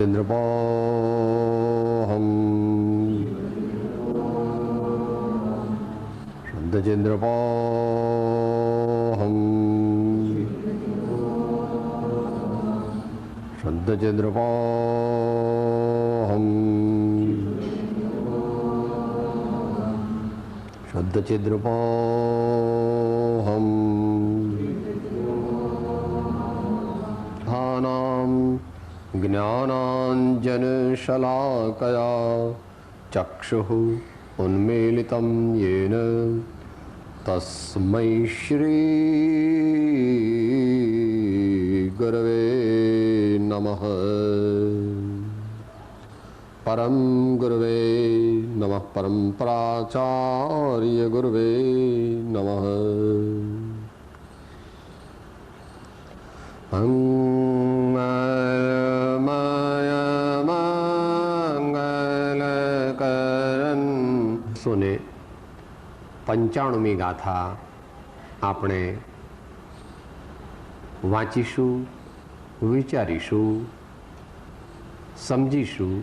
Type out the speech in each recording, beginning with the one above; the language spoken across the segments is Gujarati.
चंद्रपोहम शुद्धचंद्रपोहम शुद्धचंद्रपोहम शुद्धचंद्रपोहम धानाम ज्ञानाञ्जनशलाकया चक्षुः उन्मीलितं येन तस्मै श्री गुरवे नमः। परम गुरवे नमः। परम प्राचार्य गुरवे नमः। સોને 95મી ગાથા આપણે વાંચીશું, વિચારીશું, સમજીશું,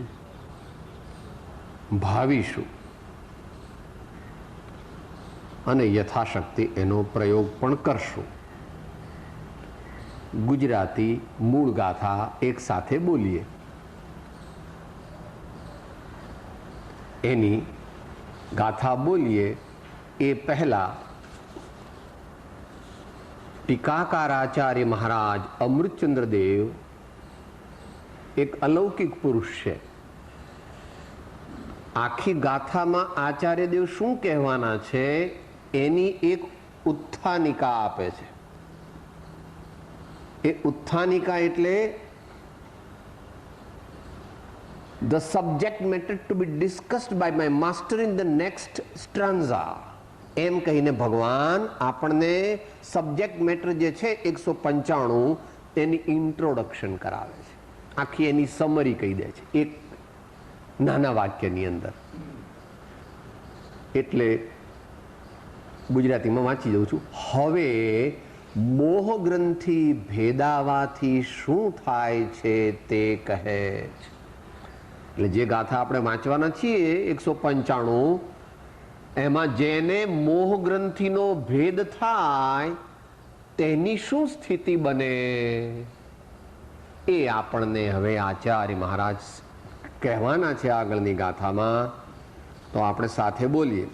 ભાવીશું અને યથાશક્તિ એનો પ્રયોગ પણ કરશું. ગુજરાતી મૂળ ગાથા એક સાથે બોલીએ. એની ગાથા બોલીએ એ પહેલા ટીકાકાર આચાર્ય મહારાજ અમૃતચંદ્ર દેવ એક અલૌકિક પુરુષ છે. આખી ગાથામાં આચાર્ય દેવ શું કહેવાના છે એની એક ઉત્થાનિકા આપે છે. એ ઉત્થાનિકા એટલે the subject matter to be discussed by my master in the next stanza. એમ કહીને ભગવાન આપણને સબ્જેક્ટ મેટર જે છે 195 એની ઇન્ટ્રોડક્શન કરાવે છે. આખી એની સમરી કહી દે છે એક નાના વાક્યની અંદર. એટલે ગુજરાતીમાં વાંચી દઉં છું. હવે મોહ ગ્રંથિ ભેદાવાથી શું થાય છે તે કહે છે. એટલે જે ગાથા આપણે વાંચવાના છીએ 195 એમાં જેને મોહ ગ્રંથિનો ભેદ થાય તેની શું સ્થિતિ બને એ આપણને હવે આચાર્ય મહારાજ કહેવાના છે આગળની ગાથામાં. તો આપણે સાથે બોલીએ.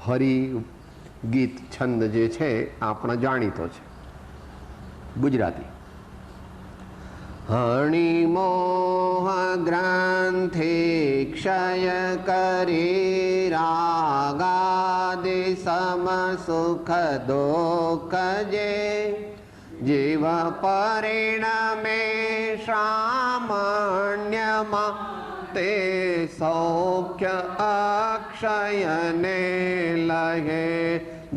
હરિ ગીત છંદ જે છે આપણો જાણીતો છે. ગુજરાતી. હણી મોહ ગ્રંથિ ક્ષય કરી રાગાદિ સમ સુખ દુઃખ જે જીવ પરિણમે સામાન્યમાં તે સૌખ્ય અક્ષયને લહે.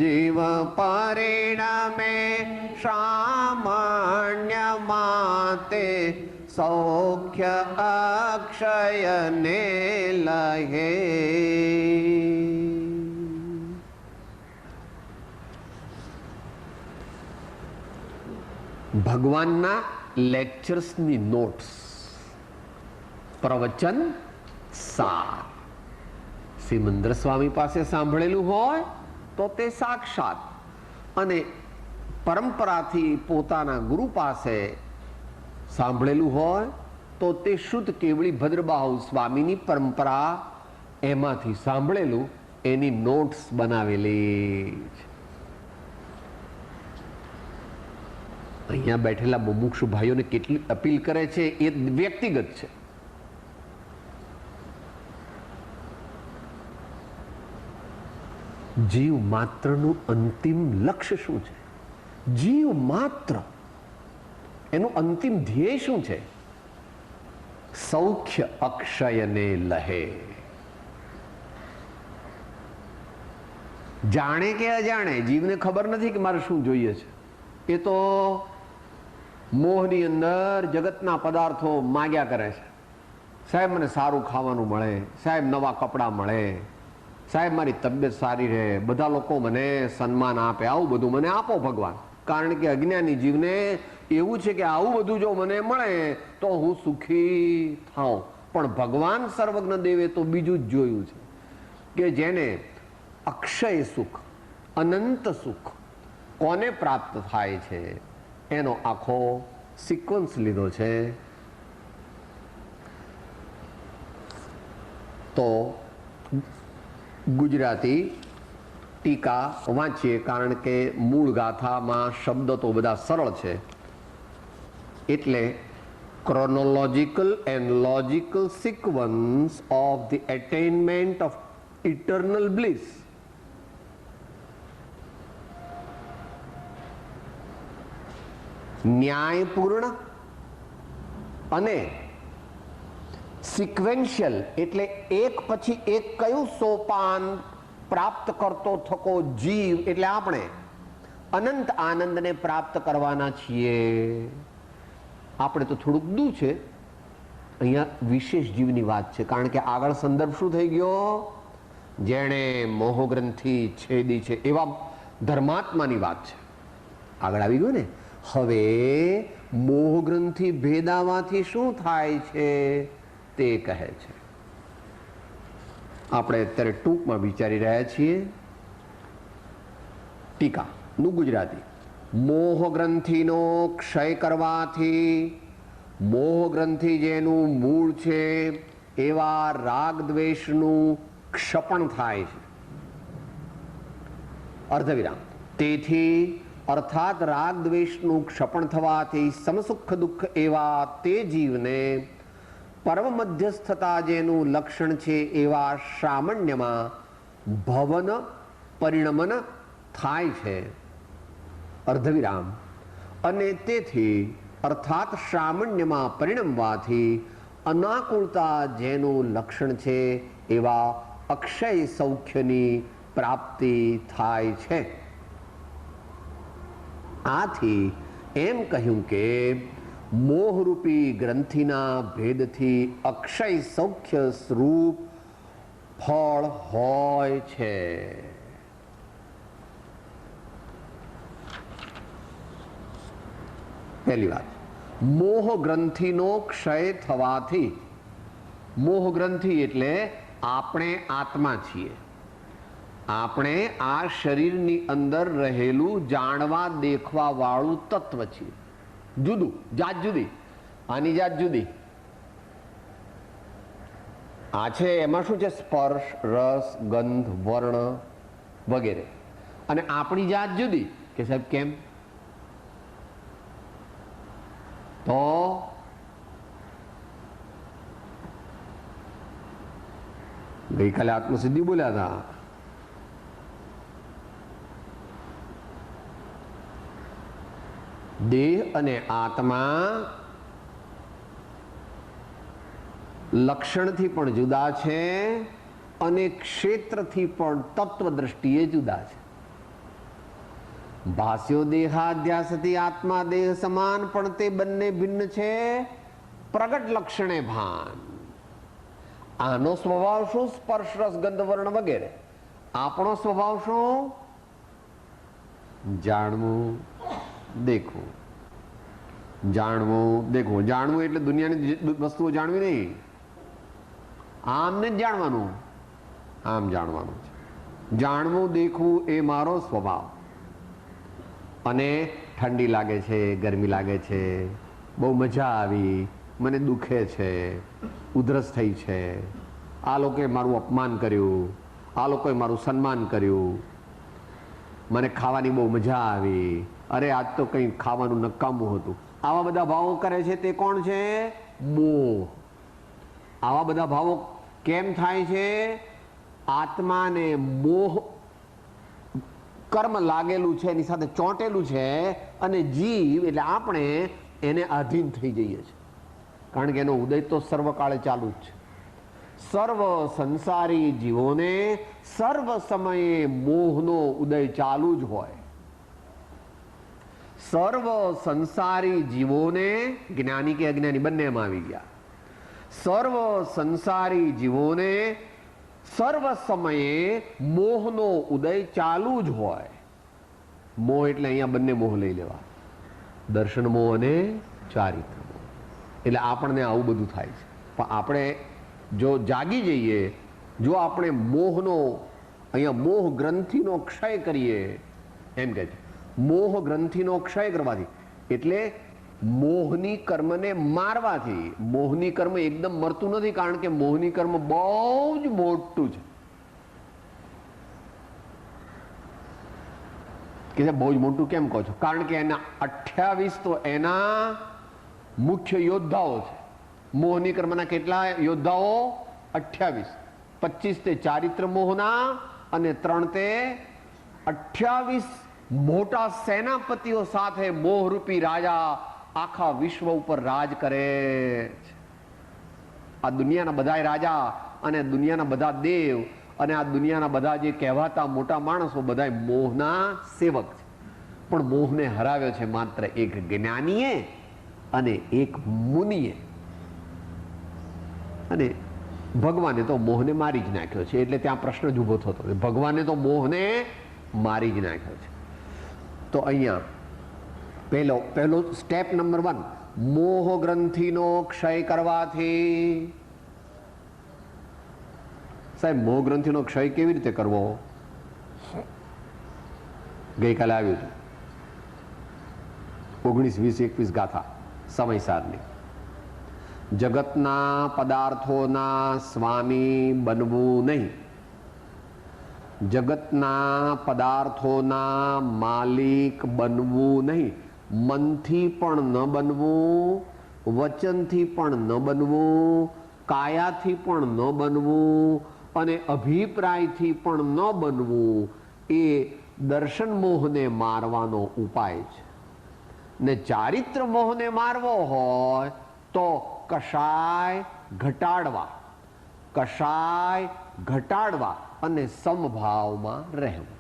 જીવ પરિણમે સામાન્યમાં તે સૌખ્ય અક્ષયને લહે. ભગવાનના લેક્ચર્સની નોટ્સ, પ્રવચન સાર સિમંદર સ્વામી પાસે સાંભળેલું હોય તો તે સાક્ષાત, અને પરંપરાથી પોતાના ગુરુ પાસે સાંભળેલું હોય તો તે શુદ્ધ કેવળી ભદ્રબાહુ સ્વામીની પરંપરા એમાંથી સાંભળેલું એની નોટ્સ બનાવેલી છે. અહીંયા બેઠેલા મુમુક્ષુ ભાઈઓને કેટલી અપીલ કરે છે એ વ્યક્તિગત છે. જીવ માત્રનું અંતિમ લક્ષ્ય શું છે? જીવ માત્ર એનું અંતિમ ધ્યેય શું છે? સૌખ્ય અક્ષયને લહે. જાણે કે અજાણે જીવને ખબર નથી કે મારે શું જોઈએ છે. એ તો મોહની અંદર જગતના પદાર્થો માગ્યા કરે છે. સાહેબ મને સારું ખાવાનું મળે, સાહેબ નવા કપડાં મળે, સાહેબ મારી તબિયત સારી રહે, બધા લોકો મને સન્માન આપે, આવું બધું મને આપો ભગવાન. કારણ કે અજ્ઞાની જીવને એવું છે કે આવું બધું જો મને મળે તો હું સુખી થાઉં. પણ ભગવાન સર્વજ્ઞ દેવે તો બીજું જ જોયું છે કે જેને અક્ષય સુખ, અનંત સુખ કોને પ્રાપ્ત થાય છે એનો આખો સિક્વન્સ લીધો છે. તો ગુજરાતી ટીકા વાંચીએ, કારણ કે મૂળ ગાથામાં શબ્દ તો બધા સરળ છે. એટલે chronological and logical sequence of the attainment of eternal bliss. ન્યાયપૂર્ણ અને સિક્વેન્શિયલ એટલે એક પછી એક કયું સોપાન પ્રાપ્ત કરતો થકો જીવ એટલે આપણે અનંત આનંદને પ્રાપ્ત કરવાના છીએ. આપણે તો થોડુંક દૂર છે, અહીંયા વિશેષ જીવની વાત છે, કારણ કે આગળ સંદર્ભ શું થઈ ગયો? જેણે મોહગ્રંથિ છેદી છે એવા ધર્માત્માની વાત છે. આગળ આવી ગયું ને. હવે મોહગ્રંથિ ભેદાવાથી શું થાય છે તે કહે છે. આપણે અત્યારે ટૂંકમાં વિચારી રહ્યા છીએ. ટીકાનું ગુજરાતી: મોહગ્રંથિનો ક્ષય કરવાથી મોહગ્રંથિ જેનું મૂળ છે એવા રાગ દ્વેષનું ક્ષપણ થાય છે. અર્ધવિરામ. તેથી અર્થાત રાગ દ્વેષનું ક્ષપણ થવાથી સમસુખ દુઃખ એવા તે જીવને પરમ મધ્યસ્થતા જેનું લક્ષણ છે એવા સામાન્યમાં ભવન પરિણમન થાય છે. અર્ધવિરામ. અને તેથી અર્થાત સામાન્યમાં પરિણમવાથી અનાકુળતા જેનું લક્ષણ છે એવા અક્ષય સૌખ્યની પ્રાપ્તિ થાય છે. આથી એમ કહ્યું કે મોહરૂપી ગ્રંથિના ભેદથી અક્ષય સૌખ્ય સ્વરૂપ ફળ હોય છે. પહેલી વાત, મોહ ગ્રંથિનો ક્ષય થવાથી, મોહ ગ્રંથિ એટલે આપણે આત્મા છીએ. આપણે આ શરીરની અંદર રહેલું જાણવા દેખવા વાળું તત્વ છીએ. જુદું, જાત જુદી, આની જાત જુદી. આ છે એમાં શું છે? સ્પર્શ, રસ, ગંધ, વર્ણ વગેરે. અને આપણી જાત જુદી. કે સાહેબ કેમ? તો ગઈકાલે આત્મસિદ્ધિ બોલ્યા હતા. દેહ અને આત્મા લક્ષણથી પણ જુદા છે અને ક્ષેત્રથી પણ તત્વ દ્રષ્ટિએ જુદા છે. ભાસ્યો દેહાધ્યાસથી આત્મા દેહ સમાન, પણ તે બંને ભિન્ન છે પ્રગટ લક્ષણે ભાન. આનો સ્વભાવ શું? સ્પર્શ, રસ, ગંધ, વર્ણ વગેરે. આપણો સ્વભાવ શું? જાણવું, દેખવું. જાણવું, દેખવું. જાણવું એટલે દુનિયાની વસ્તુઓ જાણવી નહીં, આમને જ જાણવાનું, આમ જાણવાનું છે. જાણવું, દેખવું એ મારો સ્વભાવ. અને ઠંડી લાગે છે, ગરમી લાગે છે, બહુ મજા આવી, મને દુખે છે, ઉધરસ થઈ છે, આ લોકોએ મારું અપમાન કર્યું, આ લોકોએ મારું સન્માન કર્યું, મને ખાવાની બહુ મજા આવી, અરે આજ તો કંઈ ખાવાનું નકામું હતું. આવા બધા ભાવો કરે છે તે કોણ છે? મોહ. આવા બધા ભાવો કેમ થાય છે? આત્માને મોહ કર્મ લાગેલું છે, એની સાથે ચોંટેલું છે, અને જીવ એટલે આપણે એને આધીન થઈ જઈએ છીએ. કારણ કે એનો ઉદય તો સર્વકાળે ચાલુ જ છે. સર્વ સંસારી જીવોને સર્વ સમયે મોહનો ઉદય ચાલુ જ હોય. સર્વ સંસારી જીવોને, જ્ઞાની કે અજ્ઞાની બંનેમાં આવી ગયા, સર્વ સંસારી જીવોને સર્વ સમયે મોહનો ઉદય ચાલુ જ હોય. મોહ એટલે અહીંયા બંને મોહ લઈ લેવા. દર્શન મોહ અને ચારિત્ર મોહ. એટલે આપણને આવું બધું થાય છે. પણ આપણે જો જાગી જઈએ, જો આપણે મોહનો અહીંયા મોહ ગ્રંથિનો ક્ષય કરીએ, એમ કહે છે મોહ ગ્રંથિનો ક્ષય કરવાથી, એટલે મોહની કર્મને મારવાથી. મોહની કર્મ એકદમ મરતું નથી, કારણ કે મોહની કર્મ બહુ જ મોટું છે. કે બહુ જ મોટું કેમ કહો છો? કારણ કે એના 28 તો એના મુખ્ય યોદ્ધાઓ છે. મોહની કર્મના કેટલા યોદ્ધાઓ? 28. 25 તે ચારિત્ર મોહના અને 3 તે 28 મોટા સેનાપતિઓ સાથે મોહરૂપી રાજા આખા વિશ્વ ઉપર રાજ કરે છે. આ દુનિયાના બધા રાજા અને દુનિયાના બધા દેવ અને આ દુનિયાના બધા જે કહેવાતા મોટા માણસો બધા મોહના સેવક છે. પણ મોહને હરાવ્યો છે માત્ર એક જ્ઞાનીએ અને એક મુનિએ. અને ભગવાને તો મોહને મારી જ નાખ્યો છે. એટલે ત્યાં પ્રશ્ન જ ઉભો થતો, ભગવાને તો મોહને મારી જ નાખ્યો છે. તો અહીંયા પહેલો સ્ટેપ નંબર 1, મોહ ગ્રંથિનો ક્ષય કરવાથી. સાહેબ, મોહ ગ્રંથિનો ક્ષય કેવી રીતે કરવો? ગઈકાલે આવ્યું હતું 19, 20, 21 ગાથા સમયસારની. જગતના પદાર્થોના સ્વામી બનવું નહીં, જગતના પદાર્થોના માલિક બનવું નહીં, મનથી પણ ન બનવું, વચનથી પણ ન બનવું, કાયાથી પણ ન બનવું અને અભિપ્રાયથી પણ ન બનવું. એ દર્શન મોહને મારવાનો ઉપાય છે. ને ચારિત્ર મોહને મારવો હોય તો કશાય ઘટાડવા અને સમભાવમાં રહેવું.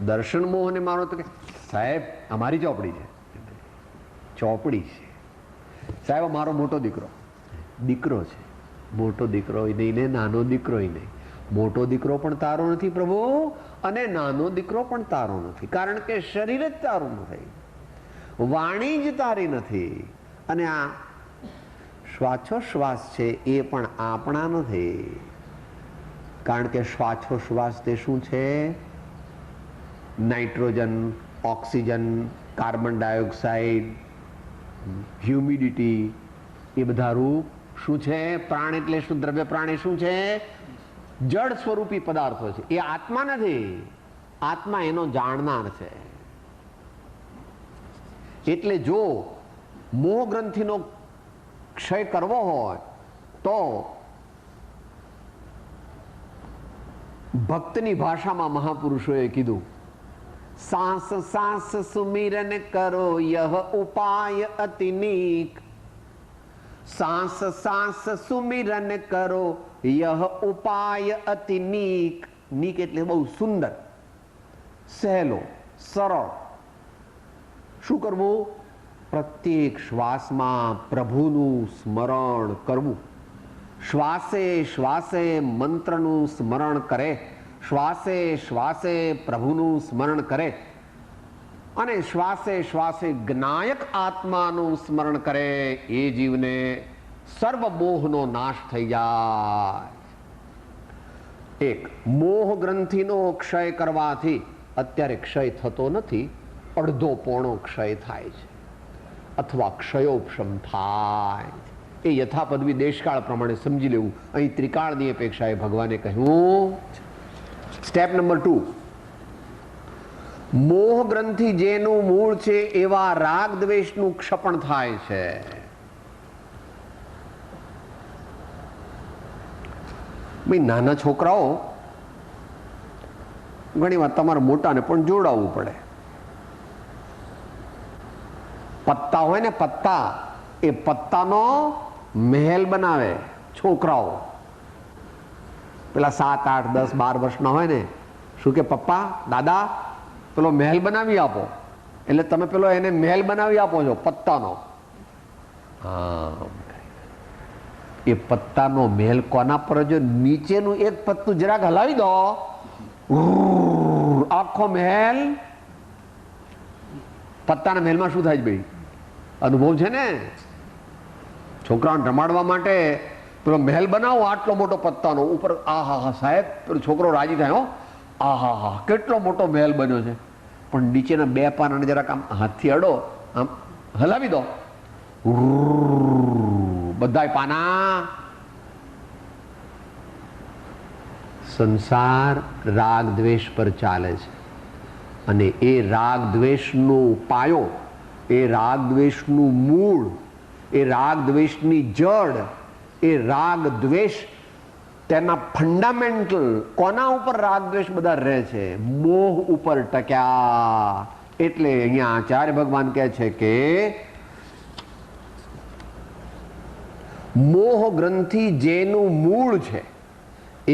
દર્શન મોહને મારો તો કે સાહેબ અમારી ચોપડી છે, ચોપડી છે સાહેબ, મારો મોટો દીકરો છે, મોટો દીકરો નહીં ને નાનો દીકરો નહીં. મોટો દીકરો પણ તારો નથી પ્રભુ અને નાનો દીકરો પણ તારો નથી, કારણ કે શરીર જ તારું નથી, વાણી જ તારી નથી, અને આ શ્વાસોશ્વાસ છે એ પણ આપણા નથી, કારણ કે શ્વાસોશ્વાસ તે શું છે? Nitrogen, oxygen, carbon dioxide, humidity, એ બધા રૂપ શું છે? પ્રાણ એટલે શું? દ્રવ્ય પ્રાણ એ શું છે? જળ સ્વરૂપી પદાર્થો છે. એ આત્મા નથી, આત્મા એનો જાણનાર છે. એટલે જો મોહ ગ્રંથિનો ક્ષય કરવો હોય તો ભક્તની ભાષામાં મહાપુરુષોએ કીધું, સાસ સાસ સુમિરન કરો યહ ઉપાય અતિનીક. સાસ સાસ સુમિરન કરો યહ ઉપાય અતિનીક. નીક એટલે બહુ સુંદર, સહેલો, સરળ. શું કરવું? પ્રત્યેક શ્વાસમાં પ્રભુનું સ્મરણ કરવું. શ્વાસે શ્વાસે મંત્રનું સ્મરણ કરે, શ્વાસે શ્વાસે પ્રભુનું સ્મરણ કરે અને શ્વાસે શ્વાસે જ્ઞાયક આત્માનું સ્મરણ કરે. એ જીવને સર્વ મોહનો નાશ થઈ જાય. એક, મોહ ગ્રંથિનો ક્ષય કરવાથી અત્યારે ક્ષય થતો નથી, અડધો પોણો ક્ષય થાય છે અથવા ક્ષયોપશમ થાય છે. એ યથાપદવી દેશકાળ પ્રમાણે સમજી લેવું. અહીં ત્રિકાળની અપેક્ષાએ ભગવાને કહ્યું. સ્ટેપ નંબર 2, મોહ ગ્રંથિ જેનું મૂળ છે એવા રાગ દ્વેષનું ક્ષપણ થાય છે. ભાઈ, નાના છોકરાઓ ઘણી વાર તમારે મોટાને પણ જોડાવવું પડે. પત્તા હોય ને, પત્તા, એ પત્તાનો મહેલ બનાવે છોકરાઓ. પેલા 7, 8, 10, 12 વર્ષના હોય ને, શું કે પપ્પા, દાદા, પેલો મહેલ બનાવી આપો. એટલે તમે પેલો એને મહેલ બનાવી આપો છો પત્તાનો. હા, એ પત્તાનો મહેલ કોના પર? જો નીચેનું એક પત્તું જરાક હલાવી દો, આખો મહેલ પત્તાના મહેલમાં શું થાય છે ભાઈ? અનુભવ છે ને. છોકરાઓને રમાડવા માટે પેલો મહેલ બનાવો આટલો મોટો પત્તાનો, ઉપર આહા હા સાહેબ પેલો છોકરો રાજી થાય, હો આહા હા કેટલો મોટો મહેલ બન્યો છે. પણ નીચેના બે પાનાને જરાક આમ હાથથી અડો, આમ હલાવી દો, બધાય પાના. સંસાર રાગ દ્વેષ પર ચાલે છે અને એ રાગ દ્વેષનો પાયો, એ રાગ દ્વેષનું મૂળ, એ રાગ દ્વેષની જડ, એ રાગ દ્વેષ તેના ફંડામેન્ટલ કોના ઉપર રાગ દ્વેષ બધા રહે છે? મોહ ઉપર ટક્યા. એટલે અહીંયા આચાર્ય ભગવાન કહે છે કે મોહ ગ્રંથિ જેનું મૂળ છે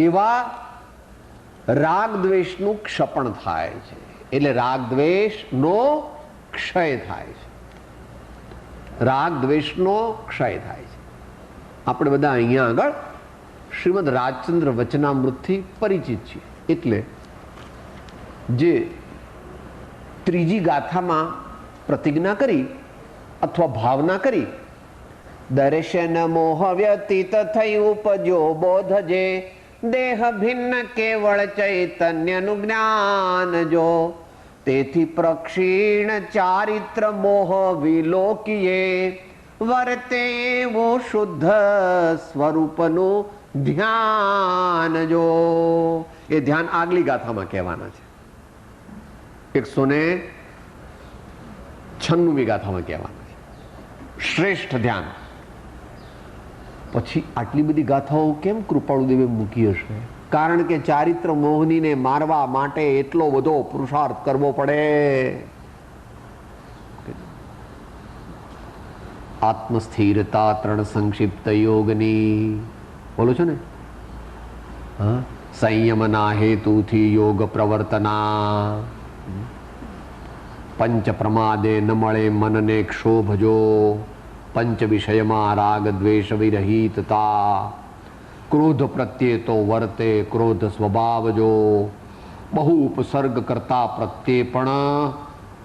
એવા રાગ દ્વેષનું ક્ષપણ થાય છે. એટલે રાગ દ્વેષનો ક્ષય થાય છે. રાગ દ્વેષનો ક્ષય થાય છે. આપણે બધા અહીંયા આગળ શ્રીમદ રાજચંદ્ર વચનામૃતથી પરિચિત છીએ. એટલે જે ત્રીજી ગાથામાં પ્રતિજ્ઞા કરી અથવા ભાવના કરી, દર્શન મોહ વ્યતીત થઈ ઉપજો બોધ જે, દેહ ભિન્ન કેવળ ચૈતન્યનું જ્ઞાન જો, તેથી પ્રક્ષીણ ચારિત્ર મોહ વિલોકીએ, વર્તે એવો શુદ્ધ સ્વરૂપનું ધ્યાન જો. એ ધ્યાન આગલી ગાથામાં કહેવાના છે. 196મી ગાથામાં કહેવાના છે શ્રેષ્ઠ ધ્યાન. પછી આટલી બધી ગાથાઓ કેમ કૃપાળુદેવે મૂકી હશે? કારણ કે ચારિત્ર મોહનીને મારવા માટે એટલો બધો પુરુષાર્થ કરવો પડે. આત્મસ્થિરતા 3 સંક્ષિપ્ત યોગની બોલો છો ને. હા, સંયમના હેતુથી યોગ પ્રવર્તના, પંચ પ્રમાદે ન મળે મનને ક્ષોભજો, પંચ વિષયમાં રાગ દ્વેષ વિરહિતતા, ક્રોધ પ્રત્યે તો વર્તે ક્રોધ સ્વભાવજો, બહુ ઉપસર્ગ કરતા પ્રત્યે પણ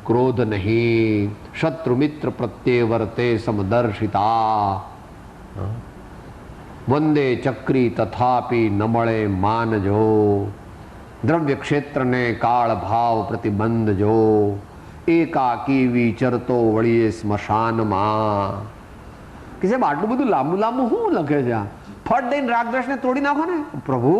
ક્રોધ નહીં, શત્રુ મિત્ર પ્રત્યે વર્તે સમદર્શિતા, વંદે ચક્રી તથાપી ન મળે માનજો, દ્રવ્ય ક્ષેત્રને કાળ ભાવ પ્રતિબંધજો, એકાકી વિચરતો વળીએ સ્મશાનમાં. કે સાહેબ આટલું બધું લાંબુ લાંબુ શું લખે છે? ફટ દઈને રાગદ્વેષને તોડી નાખો ને. પ્રભુ,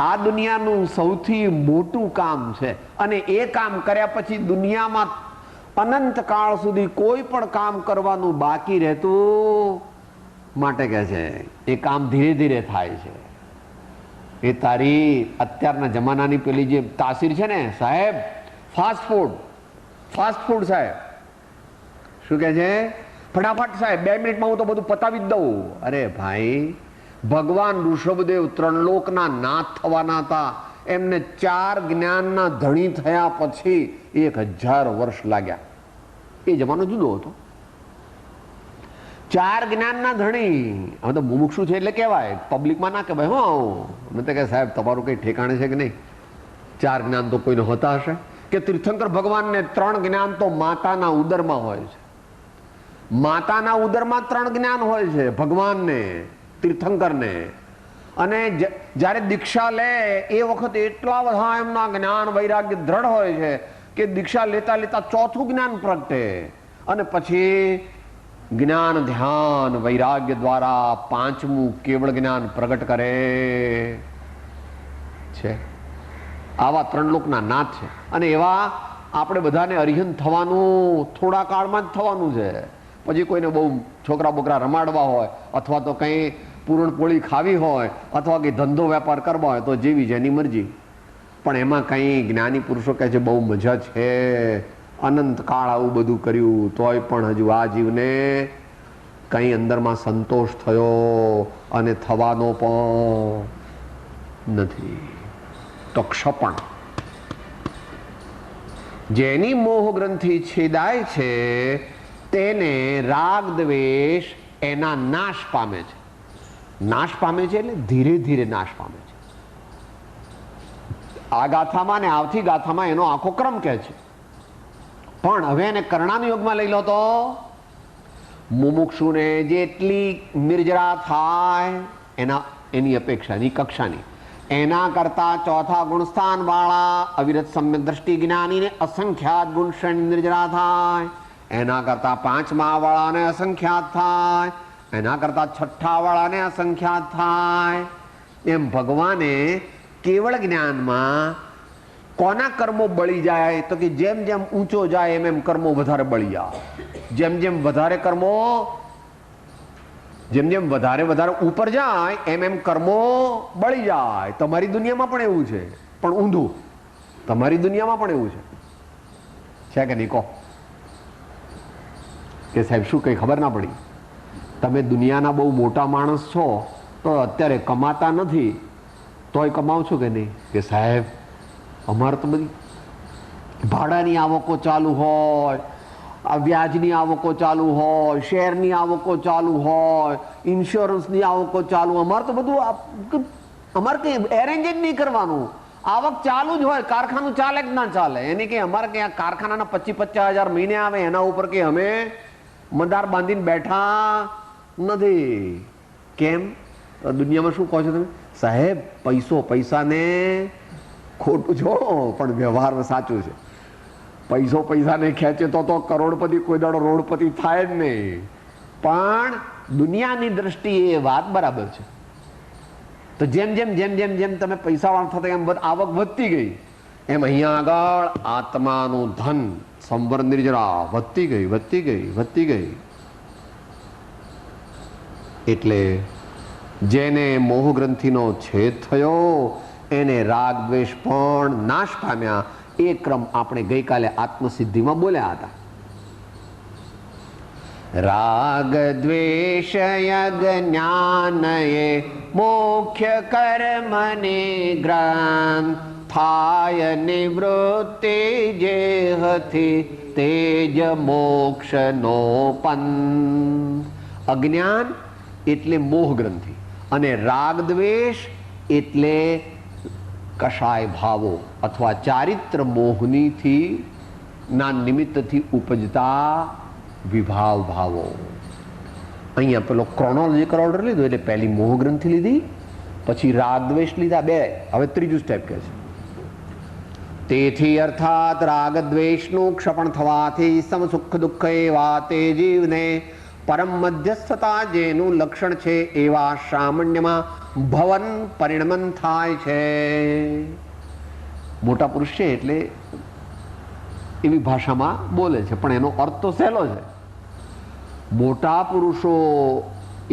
આ દુનિયાનું સૌથી મોટું કામ છે અને એ કામ કર્યા પછી દુનિયામાં અનંત કાળ સુધી કોઈ પણ કામ કરવાનું બાકી રહેતું માટે કહે છે એ કામ ધીરે ધીરે થાય છે. એ તારી અત્યારના જમાનાની પેલી જે તાસીર છે ને સાહેબ, ફાસ્ટ ફૂડ સાહેબ, શું કહે છે? ફટાફટ સાહેબ 2 મિનિટમાં હું તો બધું પતાવી જ દઉં. અરે ભાઈ, ભગવાન ઋષભદેવ 3 લોકના નાથ થવાના હતા. એમને 4 જ્ઞાનના ધણી થયા પછી 1000 વર્ષ લાગ્યા. એ જમાનો જુદો હતો. 4 જ્ઞાનના ધણી. હવે તો મુમુક્ષુ છે એટલે કહેવાય, પબ્લિકમાં ના કહેવાય. હો મેં તો કહે સાહેબ તમારું કઈ ઠેકાણે છે કે નહીં? 4 જ્ઞાન તો કોઈને હોતા હશે? કે તીર્થંકર ભગવાનને 3 જ્ઞાન તો માતાના ઉદરમાં હોય છે. માતાના ઉદરમાં 3 જ્ઞાન હોય છે ભગવાનને, તીર્થંકરને. અને જ્યારે દીક્ષા લે એ વખતે એટલા બધા એમના જ્ઞાન વૈરાગ્ય દ્રઢ હોય છે કે દીક્ષા લેતા લેતા 4થું જ્ઞાન પ્રગટે અને પછી જ્ઞાન ધ્યાન વૈરાગ્ય દ્વારા 5મું કેવળ જ્ઞાન પ્રગટ કરે છે. આવા 3 લોકના નાથ છે. અને એવા આપણે બધાને અરિહંત થવાનું થોડા કાળમાં જ થવાનું છે. પછી કોઈને બહુ છોકરા બોકરા રમાડવા હોય અથવા તો કંઈ પૂરણપોળી ખાવી હોય અથવા કંઈ ધંધો વેપાર કરવા હોય તો જેવી જેની મરજી. પણ એમાં કંઈ જ્ઞાની પુરુષો કહે છે બહુ મજા છે, અનંત કાળ આવું બધું કર્યું તોય પણ હજુ આ જીવને કંઈ અંદરમાં સંતોષ થયો અને થવાનો પણ નથી. તો ક્ષપણ, જેની મોહ ગ્રંથિ છેદાય છે તેને રાગ દ્વેષ એના નાશ પામે છે. નાશ પામે છે એટલે ધીરે ધીરે નાશ પામે છે. આ ગાથામાં ને આવતી ગાથામાં એનો આખો ક્રમ કહે છે. પણ હવે એને કર્ણાનુયોગમાં લઈ લો તો મુમુક્ષુને જેટલી નિર્જરા થાય એની અપેક્ષા, એની કક્ષાની, એના કરતા ચોથા ગુણસ્થાન વાળા અવિરત સમ્યક દ્રષ્ટિ જ્ઞાનીને અસંખ્યાત ગુણ શ્રેણી નિર્જરા થાય, એના કરતા પાંચમા વાળાને અસંખ્યાત થાય, એના કરતા છઠ્ઠા વાળાને અસંખ્યાત થાય. એમ ભગવાને કેવળ જ્ઞાનમાં કોના કર્મો બળી જાય તો કે જેમ જેમ ઊંચો જાય એમ એમ કર્મો વધારે બળી જાય. જેમ જેમ વધારે કર્મો, જેમ જેમ વધારે ઉપર જાય એમ એમ કર્મો બળી જાય. તમારી દુનિયામાં પણ એવું છે, પણ ઊંધું. તમારી દુનિયામાં પણ એવું છે કે નહીં? કહો કે સાહેબ શું કઈ ખબર ના પડી? તમે દુનિયાના બહુ મોટા માણસ છો તો અત્યારે કમાતા નથી, તોય કમાવ છો કે નહીં? કે સાહેબ અમારે તો બધી ભાડાની આવકો ચાલુ હોય, આ વ્યાજની આવકો ચાલુ હોય, શેરની આવકો ચાલુ હોય, ઇન્સ્યોરન્સની આવકો ચાલુ, અમારે તો બધું અમારે કંઈ એરેન્જ જ નહીં કરવાનું, આવક ચાલુ જ હોય. કારખાનું ચાલે જ ના ચાલે એની કંઈ અમારે કંઈ કારખાનાના 25,000 મહિને આવે એના ઉપર કંઈ અમે મદાર બાંધીને બેઠા નથી. કેમ? દુનિયામાં શું કહો છો તમે? સાહેબ પૈસાને ખોટું છો પણ વ્યવહારમાં સાચું છે. પૈસાને ખેંચે તો કરોડપતિ કોઈ દાડો રોડપતિ થાય જ નહીં. પણ દુનિયાની દ્રષ્ટિએ એ વાત બરાબર છે. તો જેમ જેમ જેમ જેમ જેમ તમે પૈસાવાળા થતા એમ આવક વધતી ગઈ, એમ અહીંયા આગળ આત્માનું ધન સંવર નિર્જરા વધતી ગઈ. એટલે જેને મોહ ગ્રંથિનો છેદ થયો એને રાગ દ્વેષ પણ નાશ પામ્યા. એ ક્રમ આપણે ગઈકાલે આત્મસિદ્ધિમાં બોલ્યા હતા. રાગ દ્વેષય જ્ઞાનયે મુખ્ય કર્મને ગ્રંથ થાય નિવૃત્તિ જેહથી તેજ મોક્ષનો પંથ. અજ્ઞાન એટલે મોહ ગ્રંથિ અને રાગ દ્વેષ એટલે કષાય ભાવો અથવા ચારિત્ર મોહનીથી ના નિમિત્તથી ઉપજતા વિભાવ ભાવો. અહીંયા પેલો ક્રોનોલોજીકલ ઓર્ડર લીધો એટલે પહેલી મોહ ગ્રંથિ લીધી, પછી રાગ દ્વેષ લીધા, બે. હવે ત્રીજું સ્ટેપ કહે છે. તેથી અર્થાત રાગ દ્વેષનું ક્ષપણ થવાથી સમ સુખ દુઃખ એવા તે જીવને પરમ મધ્યસ્થતા જેનું લક્ષણ છે એવા સામાન્યમાં ભવન પરિણમન થાય છે. મોટા પુરુષ છે એટલે એવી ભાષામાં બોલે છે, પણ એનો અર્થ તો સહેલો છે. મોટા પુરુષો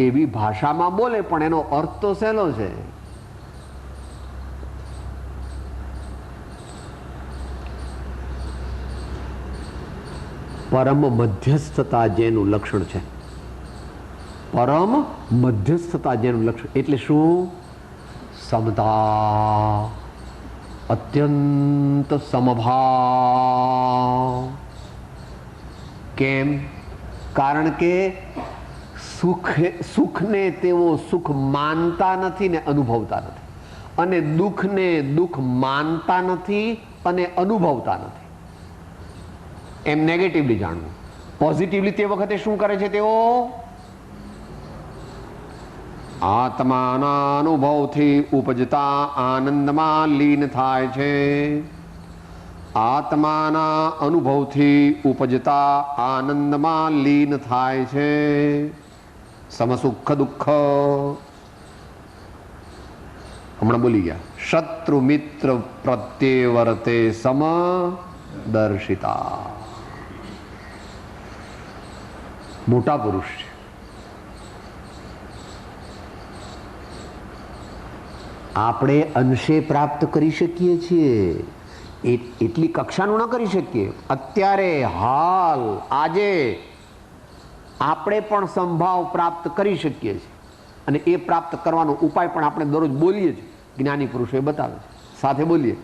એવી ભાષામાં બોલે પણ એનો અર્થ તો સહેલો છે. પરમ મધ્યસ્થતા જેનું લક્ષણ છે, પરમ મધ્યસ્થતા જેનું લક્ષણ એટલે શું? સમતા, અત્યંત સમભાવ. કેમ? કારણ કે સુખને તેઓ સુખ માનતા નથી ને અનુભવતા નથી, અને દુઃખને દુઃખ માનતા નથી અને અનુભવતા નથી. એમ નેગેટિવલી જાણવું. પોઝિટિવલી તે વખતે શું કરે છે તેઓ? આત્માના અનુભવથી ઉપજતા આનંદમાં લીન થાય છે. આત્માના અનુભવથી ઉપજતા આનંદમાં લીન થાય છે. સમસુખ દુઃખ હમણાં બોલી ગયા. શત્રુ મિત્ર પ્રત્યે વર્તે સમદર્શિતા. મોટા પુરુષ છે. આપણે અંશે પ્રાપ્ત કરી શકીએ છીએ, એટલી કક્ષાનું ન કરી શકીએ. અત્યારે હાલ આજે આપણે પણ સંભાવ પ્રાપ્ત કરી શકીએ છીએ, અને એ પ્રાપ્ત કરવાનો ઉપાય પણ આપણે દરરોજ બોલીએ છીએ. જ્ઞાની પુરુષોએ બતાવે છે, સાથે બોલીએ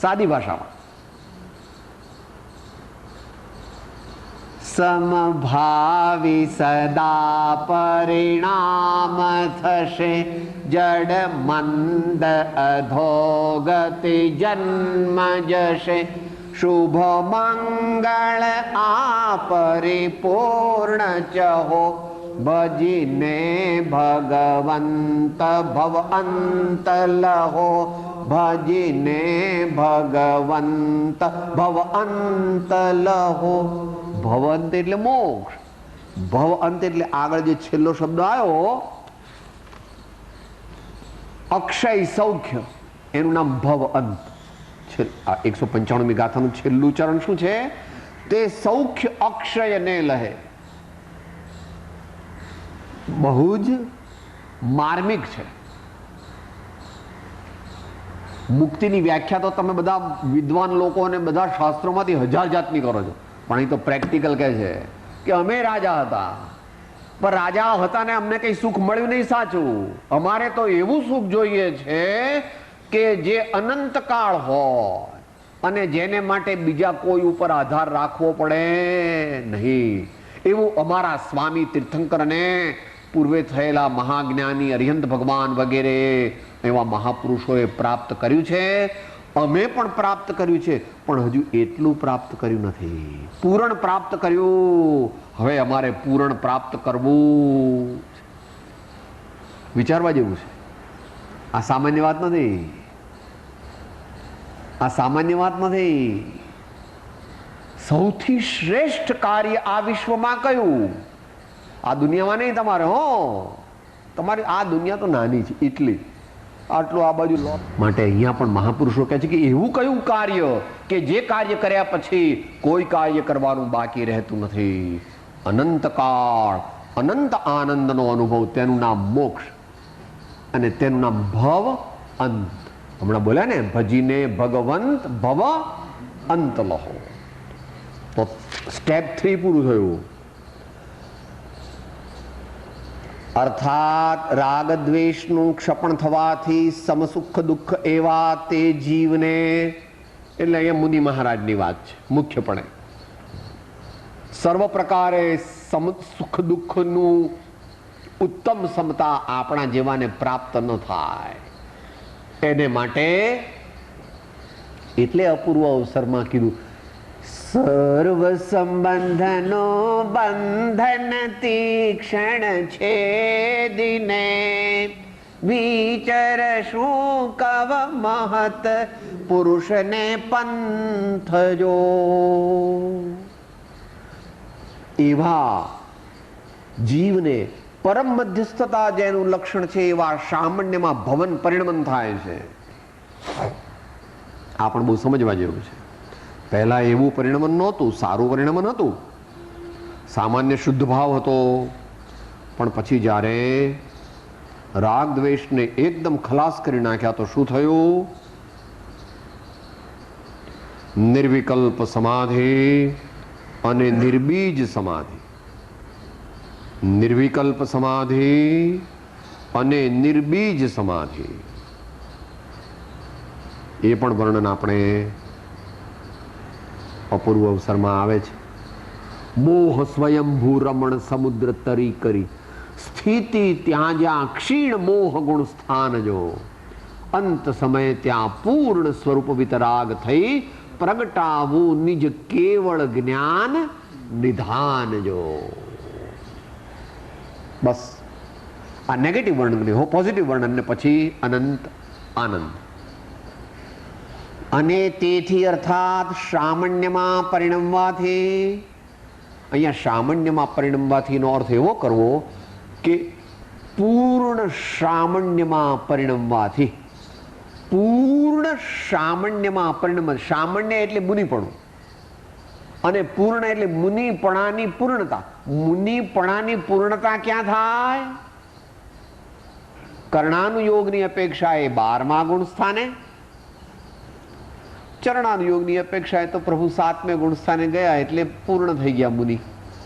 સાદી ભાષામાં. સમભાવી સદા પરિણામ થશે, જડ મંદ અધોગતિ જન્મ જશે, શુભ મંગળ આ પરિપૂર્ણ ચહો ભજીને ભગવંત ભવ અંત લહો ભજીને ભગવંત ભવ અંત લહો. ભવંત એટલે મોક્ષ, ભવ અંત એટલે આગળ જે છેલ્લો શબ્દ આવ્યો અક્ષય સૌખ્ય, એનું નામ ભવ અંત. 195મી ગાથાનું છેલ્લું ચરણ શું છે? તે સૌખ્ય અક્ષય ને લહે. બહુ જ માર્મિક છે. મુક્તિની વ્યાખ્યા તો તમે બધા વિદ્વાન લોકો અને બધા શાસ્ત્રોમાંથી હજાર જાતની કરો છો, પણ એ તો પ્રેક્ટિકલ કહે છે કે અમે રાજા હતા, પણ રાજા હતા ને અમને કઈ સુખ મળ્યું નહીં. સાચું, અમારે તો એવું સુખ જોઈએ છે કે જે અનંત કાળ હોય અને જેને માટે બીજા કોઈ ઉપર આધાર રાખવો પડે નહીં. એવું અમારા સ્વામી તીર્થંકર અને પૂર્વે થયેલા મહાજ્ઞાની અરિહંત ભગવાન વગેરે એવા મહાપુરુષોએ પ્રાપ્ત કર્યું છે. અમે પણ પ્રાપ્ત કર્યું છે, પણ હજુ એટલું પ્રાપ્ત કર્યું નથી, પૂરણ પ્રાપ્ત કર્યું. હવે અમારે પૂરણ પ્રાપ્ત કરવું. વિચારવા જેવું છે. આ સામાન્ય વાત નથી, આ સામાન્ય વાત નથી. સૌથી શ્રેષ્ઠ કાર્ય આ વિશ્વમાં કયું? આ દુનિયામાં નહીં તમારે. તમારી આ દુનિયા તો નાની છે એટલી, આટલું આ બાજુ માટે અહીંયા પણ મહાપુરુષો કહે છે કે એવું કયું કાર્ય કે જે કાર્ય કર્યા પછી કોઈ કાર્ય કરવાનું બાકી રહેતું નથી. અનંત કાળ અનંત આનંદનો અનુભવ, તેનું નામ મોક્ષ અને તેનું નામ ભવ અંત. હમણાં બોલ્યા ને, ભજીને ભગવંત ભવ અંત લહો. તો સ્ટેપ 3 પૂરું થયું. અર્થાત રાગ દ્વેષનું ક્ષપણ થવાથી સમસુખ દુઃખ એવા તે જીવને, એટલે અહીંયા મુનિ મહારાજની વાત છે મુખ્યપણે. સર્વ પ્રકારે સુખ દુઃખનું ઉત્તમ સમતા આપણા જેવાને પ્રાપ્ત ન થાય એને માટે એટલે અપૂર્વ અવસરમાં કીધું, સર્વ સંબંધનો બંધન તીક્ષણ છે દિને, વિચર શું કવ મહત પુરુષને પંથ જો. એવા જીવને પરમ મધ્યસ્થતા જેનું લક્ષણ છે એવા સામાન્યમાં ભવન પરિણમન થાય છે. આ પણ બહુ સમજવા જેવું છે. પહેલા એવું પરિણમન નહોતું, સારું પરિણમન હતું, સામાન્ય શુદ્ધ ભાવ હતો. પણ પછી જ્યારે રાગ દ્વેષને એકદમ ખલાસ કરી નાખ્યા તો શું થયું? નિર્વિકલ્પ સમાધિ અને નિર્બીજ સમાધિ. નિર્વિકલ્પ સમાધિ અને નિર્બીજ સમાધિ, એ પણ વર્ણન આપણે અપૂર્વ અવસરમાં આવે છે. મોહ સ્વયંભૂ રમણ સમુદ્ર તરી કરી, સ્થિતિ ત્યાં જ્યાં ક્ષીણ મોહ ગુણ સ્થાન જો, અંત સમય ત્યાં પૂર્ણ સ્વરૂપ વિતરાગ થઈ પ્રગટાવું નિજ કેવળ જ્ઞાન નિધાન જો. બસ આ નેગેટિવ વર્ણન હો, પોઝિટિવ વર્ણન ને પછી અનંત આનંદ. અને તેથી અર્થાત સામાન્યમાં પરિણમવાથી, અહીંયા સામાન્યમાં પરિણમવાથી નો અર્થ એવો કરવો કે પૂર્ણ સામાન્યમાં પરિણમવાથી, પૂર્ણ સામાન્યમાં પરિણમ. સામાન્ય એટલે મુનિપણું અને પૂર્ણ એટલે મુનિપણાની પૂર્ણતા. મુનિપણાની પૂર્ણતા ક્યાં થાય? કર્ણાનુયોગની અપેક્ષા એ 12મા ગુણ સ્થાને, ચરણાનુયોગની અપેક્ષાએ તો પ્રભુ 7મે ગુણ સ્થાને ગયા એટલે પૂર્ણ થઈ ગયા મુનિ,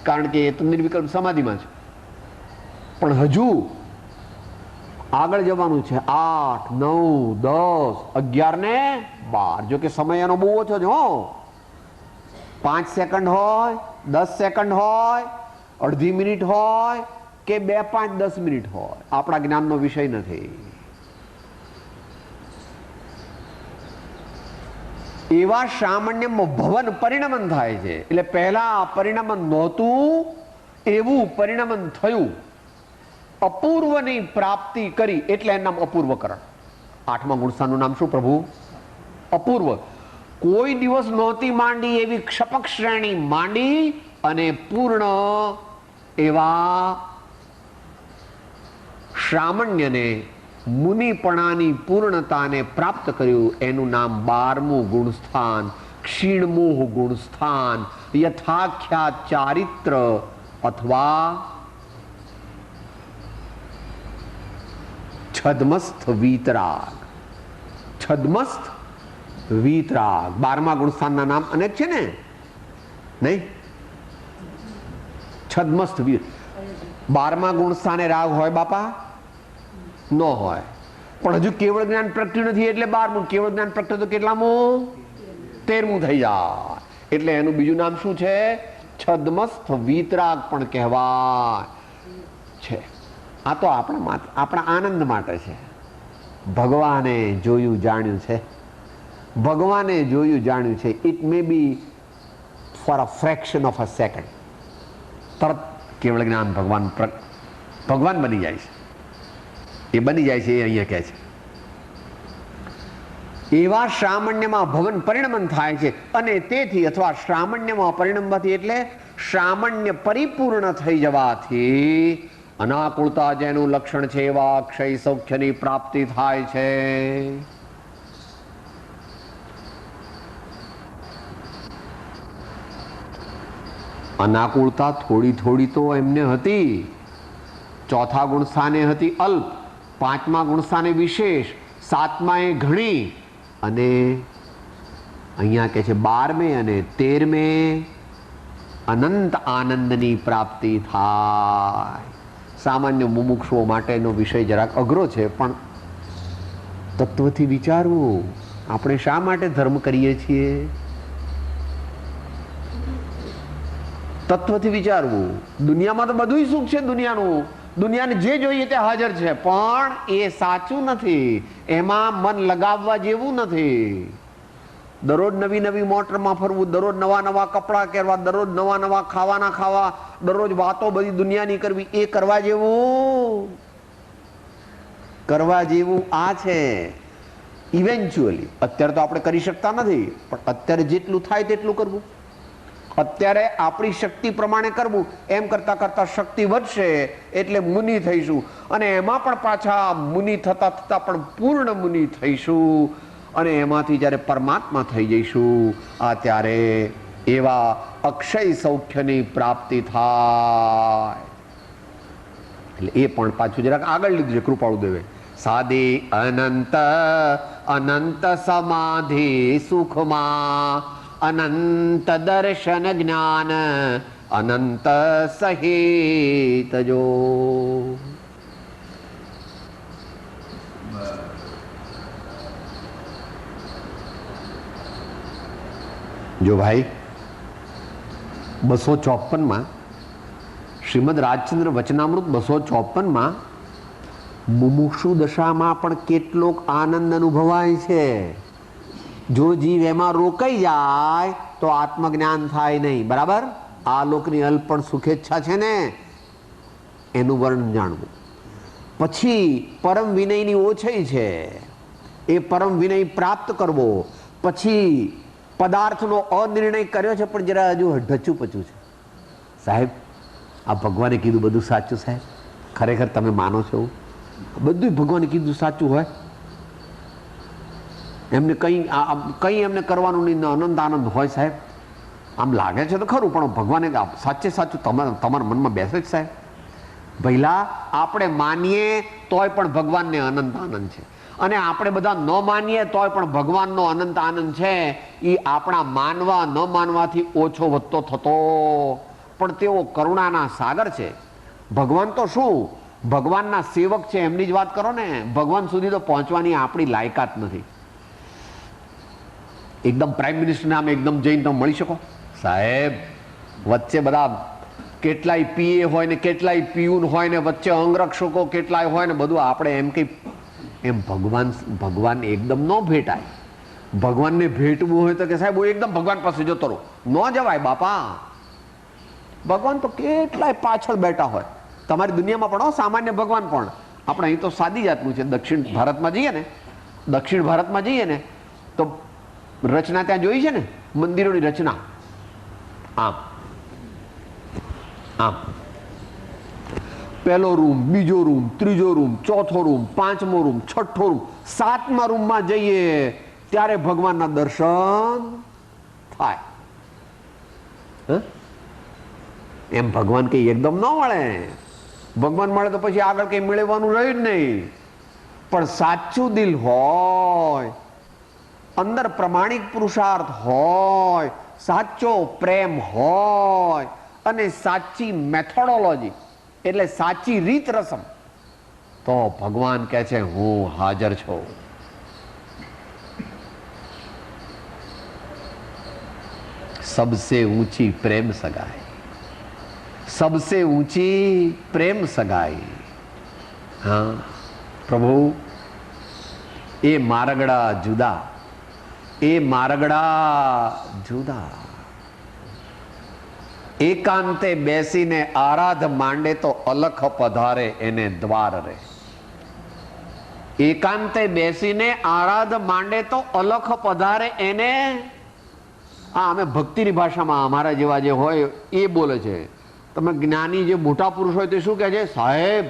કારણ કે એ તો નિર્વિકલ્પ સમાધિમાં છે. પણ હજુ આગળ જવાનું છે. 8, 9, 10, 11 ને 12. જો કે સમય એનો બહુ ઓછો છે. 5 સેકન્ડ હોય, 10 સેકન્ડ હોય, અડધી મિનિટ હોય કે 2, 5, 10 મિનિટ હોય, આપણા જ્ઞાનનો વિષય નથી. એવા સામાન્યમાં ભવન પરિણમન થાય છે. એટલે પહેલા પરિણમન નહોતું, એવું પરિણમન થયું. અપૂર્વની પ્રાપ્તિ કરી એટલે એનું નામ અપૂર્વકરણ. 8મા ગુણસ્થાનનું નામ શું પ્રભુ? અપૂર્વ. કોઈ દિવસ નહોતી માંડી એવી ક્ષપક શ્રેણી માંડી અને પૂર્ણ એવા સામાન્યને મુનિપણાની પૂર્ણતાને પ્રાપ્ત કર્યું. એનું નામ 12મું ગુણસ્થાન, ક્ષીણમોહ ગુણસ્થાન, યથાખ્યાત ચારિત્ર અથવા છદ્મસ્થ વીતરાગ. છદ્મસ્થ વીતરાગ 12મા ગુણસ્થાનના નામ અનેક છે ને, નહીં? છદ્મસ્થ વીત. 12મા ગુણસ્થાને રાગ હોય બાપા? ન હોય. પણ હજુ કેવળ જ્ઞાન પ્રગટ્યું નથી એટલે 12મું. કેવળ જ્ઞાન પ્રગટ્યું તો કેટલામું? 13મું થઈ જાય. એટલે એનું બીજું નામ શું છે? છદ્મસ્થ વીતરાગ પણ કહેવાય છે. આ તો આપણા આનંદ માટે છે. ભગવાને જોયું જાણ્યું છે. ભગવાને જોયું જાણ્યું છે. It may be for a fraction of a second. તરત કેવળ જ્ઞાન ભગવાન બની જાય છે. એ બની જાય છે, એ અહીંયા કહે છે. એવા સામાન્યમાં ભવન પરિણમન થાય છે અને તેથી અથવા સામાન્યમાં પરિણમવાથી એટલે સામાન્ય પરિપૂર્ણ થઈ જવાથી અનાકુળતા જેનું લક્ષણ છે એવા અક્ષય સૌખ્યની પ્રાપ્તિ થાય છે. અનાકુળતા થોડી થોડી તો એમને હતી. 4થા ગુણસ્થાને હતી અલ્પ, 5મા ગુણસ્થાને વિશેષ, 7માએ ઘણી અને અહીંયા કે છે 12મે અને 13મે અનંત આનંદની પ્રાપ્તિ થાય. સામાન્ય મુમુક્ષુઓ માટેનો વિષય જરાક અઘરો છે, પણ તત્વથી વિચારવું. આપણે શા માટે ધર્મ કરીએ છીએ? તત્વથી વિચારવું. દુનિયામાં તો બધું સુખ છે. દુનિયાને જે જોઈએ તે હાજર છે, પણ એ સાચું નથી. એમાં મન લગાવવા જેવું નથી. દરરોજ નવી નવી મોટરમાં ફરવું, દરરોજ નવા નવા કપડાં પહેરવા, દરરોજ નવા નવા ખાવાના ખાવા, દરરોજ વાતો બધી દુનિયાની કરવી, એ કરવા જેવું આ છે. ઇવેન્ચ્યુઅલી અત્યારે તો આપણે કરી શકતા નથી, પણ અત્યારે જેટલું થાય તેટલું કરવું. અત્યારે આપણી શક્તિ પ્રમાણે કરવું. એમ કરતા કરતા શક્તિ વધશે એટલે મુનિ થઈશું, અને એમાં પણ પાછા મુનિ થતા થતા પણ પૂર્ણ મુનિ થઈશું, અને એમાંથી જ્યારે પરમાત્મા થઈ જઈશું આ ત્યારે એવા અક્ષય સૌખ્યની પ્રાપ્તિ થાય. એટલે એ પણ પાછું જરાક આગળ લીધું છે કૃપાળુ દેવે. સાદે અનંત અનંત સમાધિ સુખમાં અનંત દર્શન જ્ઞાન અનંત સહિત જો. જો ભાઈ 254માં શ્રીમદ રાજચંદ્ર વચનામૃત 254માં મુમુક્ષુ દશામાં પણ કેટલોક આનંદ અનુભવાય છે. જો જીવ એમાં રોકાઈ જાય તો આત્મજ્ઞાન થાય નહીં. બરાબર? આ લોકની અલ્પ પણ સુખેચ્છા છે ને, એનું વર્ણન જાણવું. પછી પરમ વિનયની ઓછઈ છે, એ પરમ વિનય પ્રાપ્ત કરવો. પછી પદાર્થનો અનિર્ણય કર્યો છે, પણ જરા હજુ ઢચું પચું છે. સાહેબ, આ ભગવાને કીધું બધું સાચું? સાહેબ, ખરેખર તમે માનો છો બધું ભગવાને કીધું સાચું હોય? એમને કંઈ એમને કરવાનું નહીં, અનંત આનંદ હોય? સાહેબ, આમ લાગે છે તો ખરું, પણ ભગવાને સાચે સાચું તમારા મનમાં બેસે જ? સાહેબ, પહેલા આપણે માનીએ તોય પણ ભગવાનને અનંત આનંદ છે, અને આપણે બધા ન માનીએ તોય પણ ભગવાનનો અનંત આનંદ છે. એ આપણા માનવા ન માનવાથી ઓછો વધતો થતો, પણ તેઓ કરુણાના સાગર છે. ભગવાન તો શું, ભગવાનના સેવક છે, એમની જ વાત કરો ને. ભગવાન સુધી તો પહોંચવાની આપણી લાયકાત નથી. એકદમ પ્રાઇમ મિનિસ્ટરને આમ એકદમ જઈને તમે મળી શકો? સાહેબ, વચ્ચે બધા કેટલાય પીએ હોય ને કેટલાય પીયુન હોય ને વચ્ચે અંગરક્ષકો કેટલાય હોય ને બધું. આપણે એમ કે એમ ભગવાન એકદમ ન ભેટાય. ભગવાનને ભેટવું હોય તો કે સાહેબ હું એકદમ ભગવાન પાસે જતો રહું, ન જવાય બાપા. ભગવાન તો કેટલાય પાછળ બેઠા હોય. તમારી દુનિયામાં પણ સામાન્ય ભગવાન પણ, આપણે અહીં તો સાદી જાતનું છે. દક્ષિણ ભારતમાં જઈએ ને તો રચના ત્યાં જોઈ છે ને, મંદિરોની રચના આમ આમ, પહેલો રૂમ, બીજો રૂમ, ત્રીજો રૂમ, ચોથો રૂમ, પાંચમો રૂમ, છઠ્ઠો રૂમ, સાતમા રૂમમાં જઈએ ત્યારે ભગવાનના દર્શન થાય. એમ ભગવાન કઈ એકદમ ન મળે. ભગવાન મળે તો પછી આગળ કઈ મેળવવાનું રહ્યું જ નહીં. પણ સાચું દિલ હોય, અંદર પ્રમાણિક પુરુષાર્થ હોય, સાચો પ્રેમ હોય અને સાચી મેથોડોલોજી એટલે સાચી રીત રસમ, તો ભગવાન કહે છે હું હાજર છું. सबसे ऊंची प्रेम सगाई, सबसे ऊंची प्रेम सगाई. हाँ प्रभु, ए मारगड़ा जुदा, ए मारगड़ा जुदा. एकांते बेसीने आराध માંડે તો અલખ પધારે એને દ્વાર રે. એકાંતે બેસીને આરાધ માંડે તો અલખ પધારે એને. આ અમે ભક્તિની ભાષામાં અમારા જેવા જે હોય એ બોલે છે. તમે જ્ઞાની જે મોટા પુરુષ હોય તે શું કહે છે? સાહેબ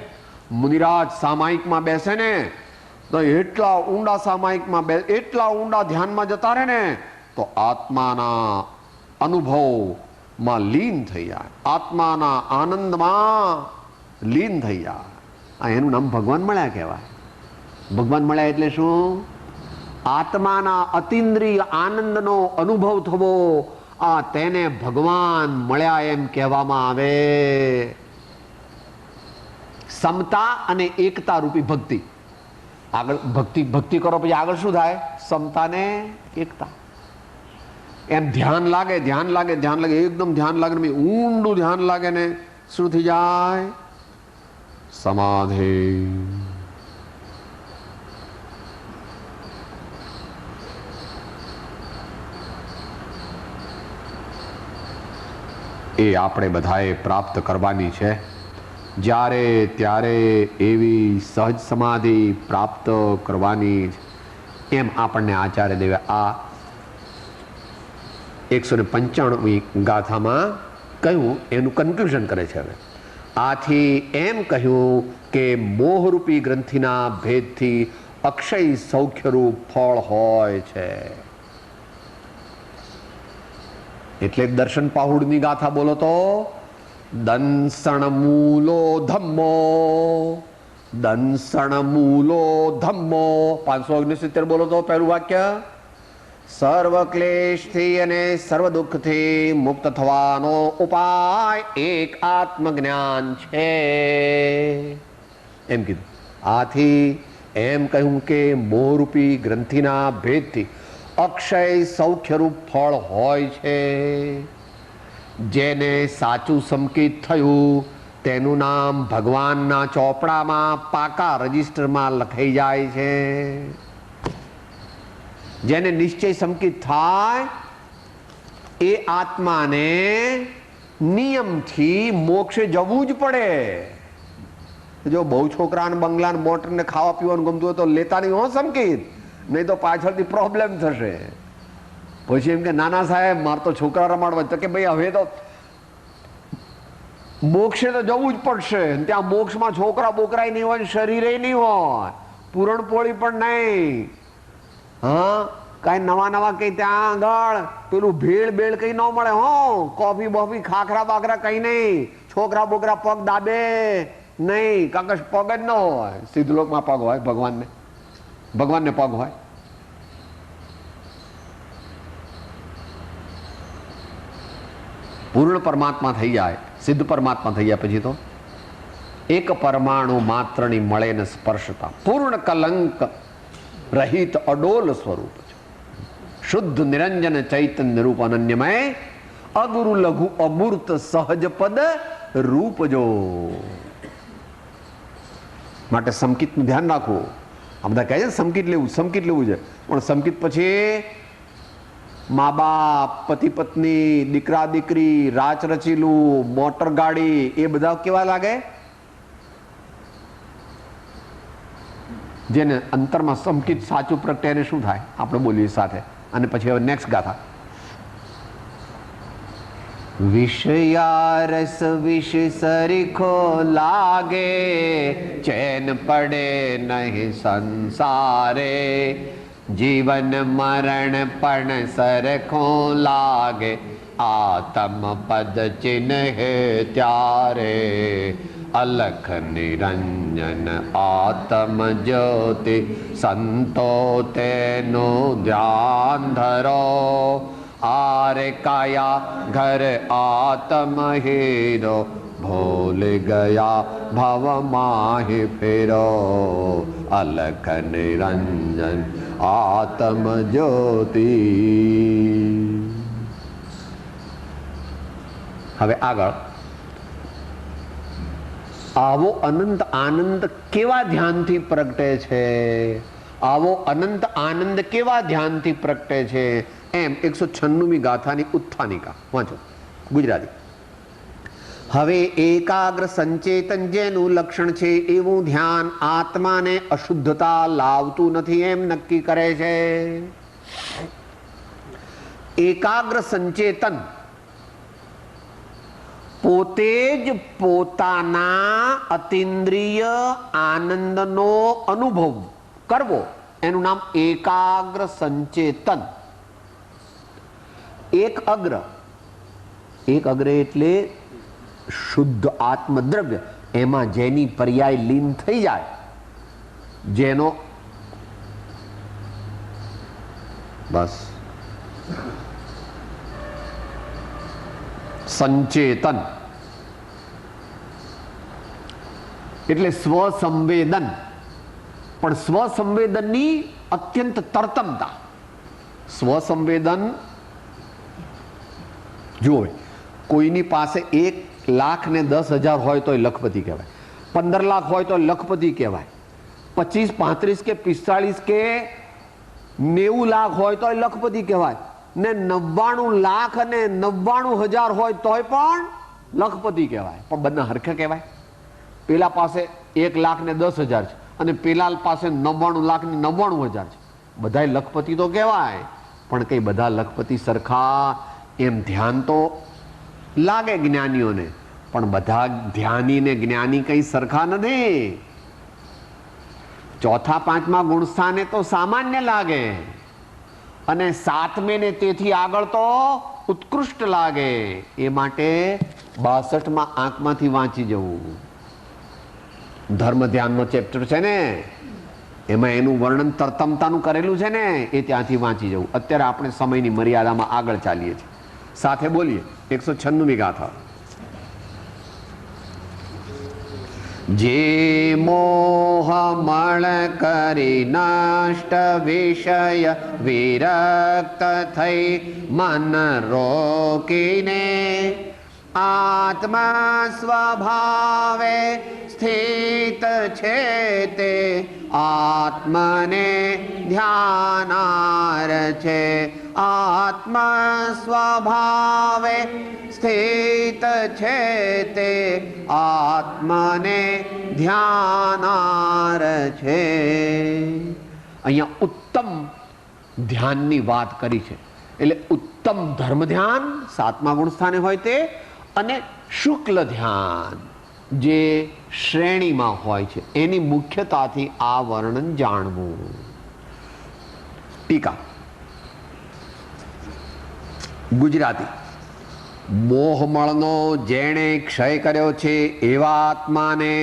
મુનિરાજ સામાયિકમાં બેસે ને તો એટલા ઊંડા સામાયિકમાં એટલા ઊંડા ધ્યાનમાં જતા રહે ને તો આત્માના અનુભવમાં લીન થઈ જાય, આત્માના આનંદમાં લીન થઈ જાય. આ એનું નામ ભગવાન મળ્યા કહેવાય. ભગવાન મળ્યા એટલે શું? આત્માના અતિન્દ્રિય આનંદનો અનુભવ થવો, આ તેને ભગવાન મળ્યા એમ કહેવામાં આવે. સમતા અને એકતા રૂપી ભક્તિ. આગળ ભક્તિ કરો પછી આગળ શું થાય? સમતા ને એકતા. એમ ધ્યાન લાગે, એકદમ ધ્યાન લાગે, ઊંડું ધ્યાન લાગે ને શું થઈ જાય? સમાધિ. એ આપણે બધાએ પ્રાપ્ત કરવાની છે. જ્યારે ત્યારે એવી સહજ સમાધિ પ્રાપ્ત કરવાની એમ આપણને આચાર્ય દેવે આ 195મી ગાથામાં કહ્યું. એનું કન્ક્લુઝન કરે છે. હવે આથી એમ કહ્યું કે મોહરૂપી ગ્રંથિના ભેદથી અક્ષય સૌખ્યરૂપ ફળ હોય છે. એટલે દર્શન પાહુડની ગાથા બોલો તો દંસણ મૂલો ધમ્મો, દંસણ મૂલો ધમ્મો. 569 બોલો તો પહેલું વાક્ય. સર્વ ક્લેશથી અને સર્વ દુઃખથી મુક્ત થવાનો ઉપાય એક આત્મજ્ઞાન છે એમ કીધું. આથી એમ કહ્યું કે મોહરૂપી ગ્રંથિના ભેદથી અક્ષય સૌખ્યરૂપ ફળ હોય છે. જેને સાચું સંકિત થયું તેનું નામ ભગવાનના ચોપડામાં પાકા રજિસ્ટરમાં લખાઈ જાય છે. જેને નિશ્ચય સંકિત થાય એ આત્માને નિયમથી મોક્ષે જવું જ પડે. જો બહુ છોકરાને બંગલા મોટર ને ખાવા પીવાનું ગમતું હોય તો લેતા નહીં હો સંકિત, નહીં તો પાછળથી પ્રોબ્લેમ થશે. પછી એમ કે નાના સાહેબ મારે તો છોકરા રમાડવા, તો કે ભાઈ હવે તો મોક્ષે તો જવું જ પડશે. ત્યાં મોક્ષમાં છોકરા બોકરાય નહીં હોય, શરીરે નહીં હોય, પૂરણપોળી પણ નહીં. હા કઈ નવા કઈ ત્યાં આગળ પેલું ભેળ બેળ કઈ ન મળે. હો કોફી બોફી ખાખરા બાખરા કઈ નહીં. છોકરા બોકરા પગ દાબે નહીં, કાકશ પગ જ ન હોય. સિદ્ધલોકમાં પગ હોય, ભગવાનને પગ હોય. પૂર્ણ પરમાત્મા થઈ જાય, સિદ્ધ પરમાત્મા થઈ જાય પછી તો એક પરમાણુ માત્રની મળે ને સ્પર્શતા પૂર્ણ કલંક રહિત અડોલ સ્વરૂપ છે. શુદ્ધ નિરંજન ચૈતન્ય રૂપ અનન્યમય અગુરુ લઘુ અમૂર્ત સહજ પદ રૂપ જો. માટે સંકિતનું ધ્યાન રાખવું. આ બધા કહે છે સમકીટ લેવું છે, પણ સમકીટ પછી મા બાપ, પતિ પત્ની, દીકરા દીકરી, રાચ રચીલું, મોટર ગાડી, એ બધા કેવા લાગે? જેને અંતરમાં સમકીટ સાચું પ્રગટે એને શું થાય? આપણે બોલીએ સાથે. અને પછી હવે નેક્સ્ટ ગાથા. વિષયા રસ વિષ સરીખો લાગે, ચેન પડે નહીં સંસારે, જીવન મરણ પણ સરખો લાગે, આત્મ પદ ચિહ્ન ત્યારે, અલખ નિરંજન આત્મ જ્યોતિ, સંતો તેનું ધ્યાન ધરો, આરે કાયા ઘર આત્મ હીરો, ભૂલ ગયા ભવ માહી ફેરો, અલખ નિરંજન આત્મ જ્યોતિ. હવે આગળ, આવો અનંત આનંદ કેવા ધ્યાનથી પ્રગટે છે? આવો અનંત આનંદ કેવા ધ્યાનથી પ્રગટે છે? એમ 196મી ગાથાની ઉત્થાનિકા વાંચો ગુજરાતી. હવે એકાગ્ર સંચેતન જેનું લક્ષણ છે એવું ધ્યાન આત્માને અશુદ્ધતા લાવતું નથી એમ નક્કી કરે છે. એકાગ્ર સંચેતન પોતે જ પોતાના અતિન્દ્રિય આનંદનો અનુભવ કરવો, એનું નામ એકાગ્ર સંચેતન. એક અગ્ર એટલે શુદ્ધ આત્મદ્રવ્ય, એમાં જેની પર્યાય લીન થઈ જાય, જેનો બસ સંચેતન એટલે સ્વસંવેદન, પણ સ્વસંવેદનની અત્યંત તરતમતા. સ્વસંવેદન જુઓ, કોઈની પાસે 1,10,000 હોય તો લખપતિ કહેવાય, 15 લાખ હોય તો લખપતિ કહેવાય, 25, 35 કે 45 કે 90 લાખ હોય તો લખપતિ કહેવાય, ને 99 લાખ અને 99,000 હોય તોય પણ લખપતિ કહેવાય. પણ બંને હરખે કહેવાય? પેલા પાસે 1,10,000 છે અને પેલા પાસે 99,99,000 છે, બધા લખપતિ તો કહેવાય. પણ કઈ બધા લખપતિ સરખા? એમ ધ્યાન તો લાગે જ્ઞાનીઓને, પણ બધા ધ્યાની ને જ્ઞાની કઈ સરખા નથી. ચોથા પાંચમા ગુણસ્થાને તો સામાન્ય લાગે, અને 7મે ને તેથી આગળ તો ઉત્કૃષ્ટ લાગે. એ માટે 62માં આંખમાંથી વાંચી જવું. ધર્મ ધ્યાનનો ચેપ્ટર છે ને, એમાં એનું વર્ણન તરતમતાનું કરેલું છે ને, એ ત્યાંથી વાંચી જવું. અત્યારે આપણે સમયની મર્યાદામાં આગળ ચાલીએ છીએ. સાથે બોલીએ 196મી ગાથા. જે મોહ મળ કરી નષ્ટ વિષય વિરક્ત થઈ મન રોકીને, આત્મા સ્વભાવે સ્થિત છે તે આત્મને ધ્યાનાર છે. આત્મા સ્વભાવે સ્થિત છે તે આત્મને ધ્યાનાર છે. અહીંયા ઉત્તમ ધ્યાનની વાત કરી છે. એટલે ઉત્તમ ધર્મ ધ્યાન 7મા ગુણ સ્થાને હોય તે, અને શુક્લ ધ્યાન જે શ્રેણીમાં હોય છે, એની મુખ્યતાથી આ વર્ણન જાણવું. ટીકા ગુજરાતી. મોહમળનો જેણે ક્ષય કર્યો છે એવા આત્માને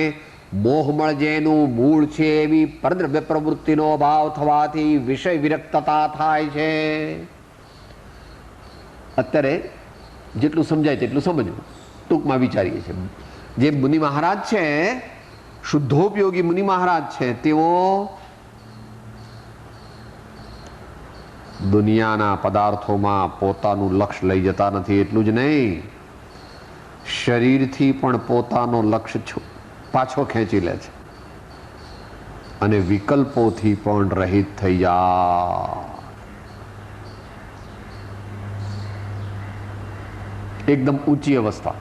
મોહમળ જેનું મૂળ છે એવી પરદ્રવ્ય પ્રવૃત્તિનો અભાવ થવાથી વિષય વિરક્તતા થાય છે. અત્યારે જેટલું સમજાય તેટલું સમજવું, ટૂંકમાં વિચારીએ છીએ. જે મુનિ મહારાજ છે, શુદ્ધોપયોગી મુનિ મહારાજ છે, તેઓ દુનિયાના પદાર્થોમાં પોતાનું લક્ષ્ય લઈ જતા નથી. એટલું જ નહીં, શરીરથી પણ પોતાનો લક્ષ્ય પાછો ખેંચી લે છે. અને વિકલ્પોથી પણ રહિત થઈ જાય. એકદમ ઊંચી અવસ્થા.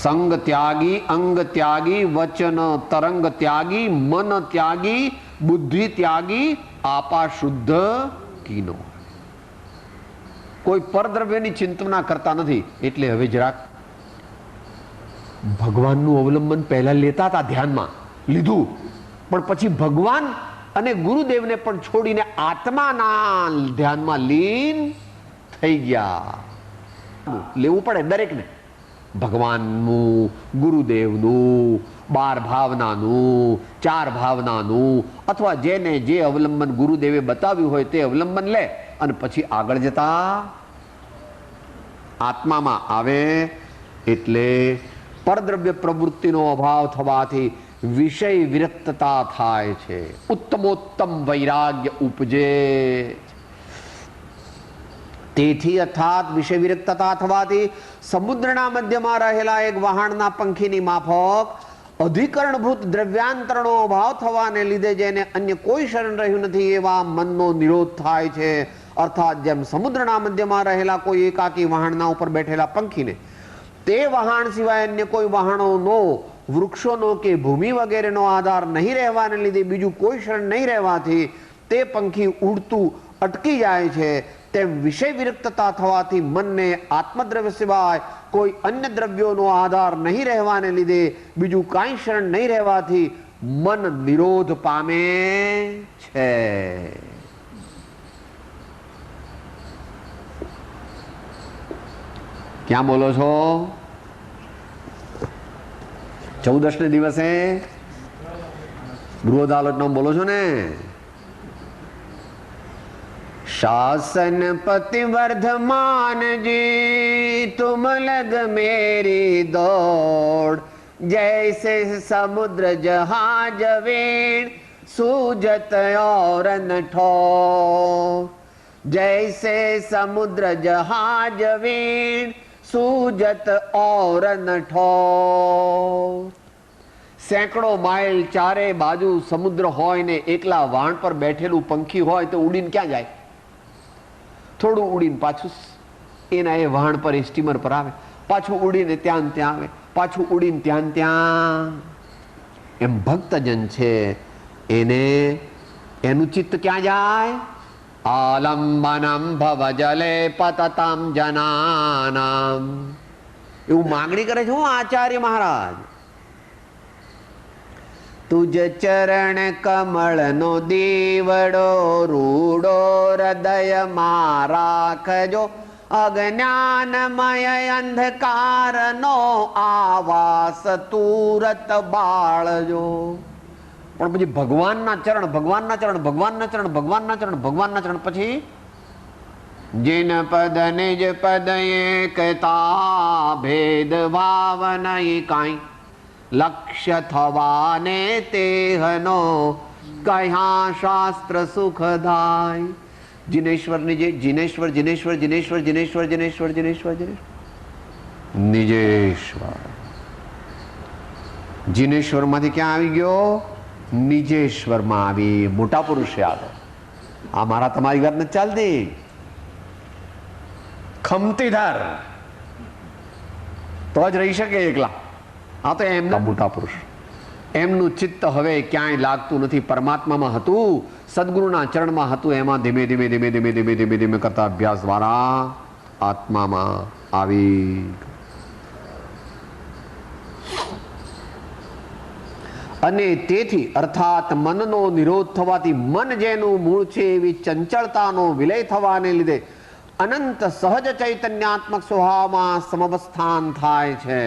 સંગ ત્યાગી, અંગ ત્યાગી, વચન તરંગ ત્યાગી, મન ત્યાગી, બુદ્ધિ ત્યાગી, આપા શુદ્ધ કીનો. કોઈ પરદ્રવ્યની ચિંતના કરતા નથી. એટલે હવે જરાક ભગવાનનું અવલંબન પહેલા લેતા હતા, ધ્યાનમાં લીધું, પણ પછી ભગવાન અને ગુરુદેવને પણ છોડીને આત્માના ધ્યાનમાં લીન થઈ ગયા. લેવું પડે દરેકને, ભગવાનનું, ગુરુદેવનું, 12 ભાવનાનું, 4 ભાવનાનું, અથવા જેને જે અવલંબન ગુરુદેવે બતાવ્યું હોય તે અવલંબન લે અને પછી આગળ જતા આત્મામાં આવે. એટલે પરદ્રવ્ય પ્રવૃત્તિનો અભાવ થવાથી વિષય વિરક્તતા થાય છે, ઉત્તમોત્તમ વૈરાગ્ય ઉપજે. તેથી અર્થાત વિષય વિરક્તતા થવાથી સમુદ્રના મધ્યમાં રહેલા એક વહાણના પંખીની માફક અધિકરણભૂત દ્રવ્યાંતરણો અભાવ થવાને લીધે જેને અન્ય કોઈ શરણ રહ્યું નથી એવા મનનો નિરોધ થાય છે. અર્થાત જેમ સમુદ્રના મધ્યમાં રહેલા કોઈ એકાકી વહાણના ઉપર બેઠેલા પંખીને તે વહાણ સિવાય અન્ય કોઈ વહાણોનો, વૃક્ષોનો કે ભૂમિ વગેરેનો આધાર નહીં રહેવાને લીધે બીજું કોઈ શરણ નહીં રહેવાથી તે પંખી ઉડતું અટકી જાય છે. તેમ વિષય વિરક્તતા થવાથી મનને આત્મદ્રવ્ય સિવાય કોઈ અન્ય દ્રવ્યોનો આધાર નહીં રહેવાને લીધે બીજું કાંઈ શરણ નહીં રહેવાથી મન નિરોધ પામે છે. ક્યાં બોલો છો? 14 દિવસે ગૃહ અદાલતનો બોલો છો ને? शासन पति वर्धमान जी तुम लग मेरी दौड़, जैसे समुद्र जहाज वेण सूजत और न ठोर. जैसे समुद्र जहाज वेण सूजत और न ठोर. સેંકડો માઇલ ચારે બાજુ સમુદ્ર હોય ને એકલા વાણ પર બેઠેલું પંખી હોય તો ઉડીને ક્યાં જાય? થોડું ઉડીને પાછું એના એ વહાણ પર, એ સ્ટીમર પર આવે, પાછું ઉડીને ત્યાં ત્યાં આવે, પાછું ઉડીને ત્યાં ત્યાં. એમ ભક્તજન છે એને એનું ચિત્ત ક્યાં જાય? આલંબનમ ભવ જલે પતતમ જનાનામ. એવું માગણી કરે છે આચાર્ય મહારાજ. તુજ ચરણ કમળ નો દીવડો રૂડો હૃદય માં રાખજો, અજ્ઞાનમય અંધકાર નો આવાસ તુરત બાળજો. પણ પછી ભગવાનના ચરણ, ભગવાનના ચરણ, ભગવાનના ચરણ, ભગવાનના ચરણ, ભગવાનના ચરણ, પછી जिन पद निज पद एकता भेद भाव नहीं काई, लक्ष्य थवाने तेहनो कहा शास्त्र सुखदाय. जिनेश्वर निजे, जिनेश्वर जिनेश्वर जिनेश्वर जिनेश्वर जिनेश्वर जिनेश्वर जिनेश्वर निजेश्वर. जिनेश्वर માંથી ક્યાં આવી ગયો? નિજેશ્વર માં આવી. મોટા પુરુષ યાદ. આ મારા તમારી વાત નથી ચાલતી. ખમતીધર તો જ રહી શકે એકલા. આ તો એમના મોટા પુરુષ. એમનું ચિત્ત હવે ક્યાંય લાગતું નથી. પરમાત્મામાં હતું, સદગુરુના ચરણમાં હતું. એમાં ધીમે ધીમે ધીમે ધીમે ધીમે ધીમે ધીમે કરતા અભ્યાસ દ્વારા આત્મામાં આવી. અને તેથી અર્થાત મનનો નિરોધ થવાથી મન જેનું મૂળ છે એવી ચંચળતાનો વિલય થવાને લીધે અનંત સહજ ચૈતન્યાત્મક સ્વભાવમાં સમવસ્થાન થાય છે.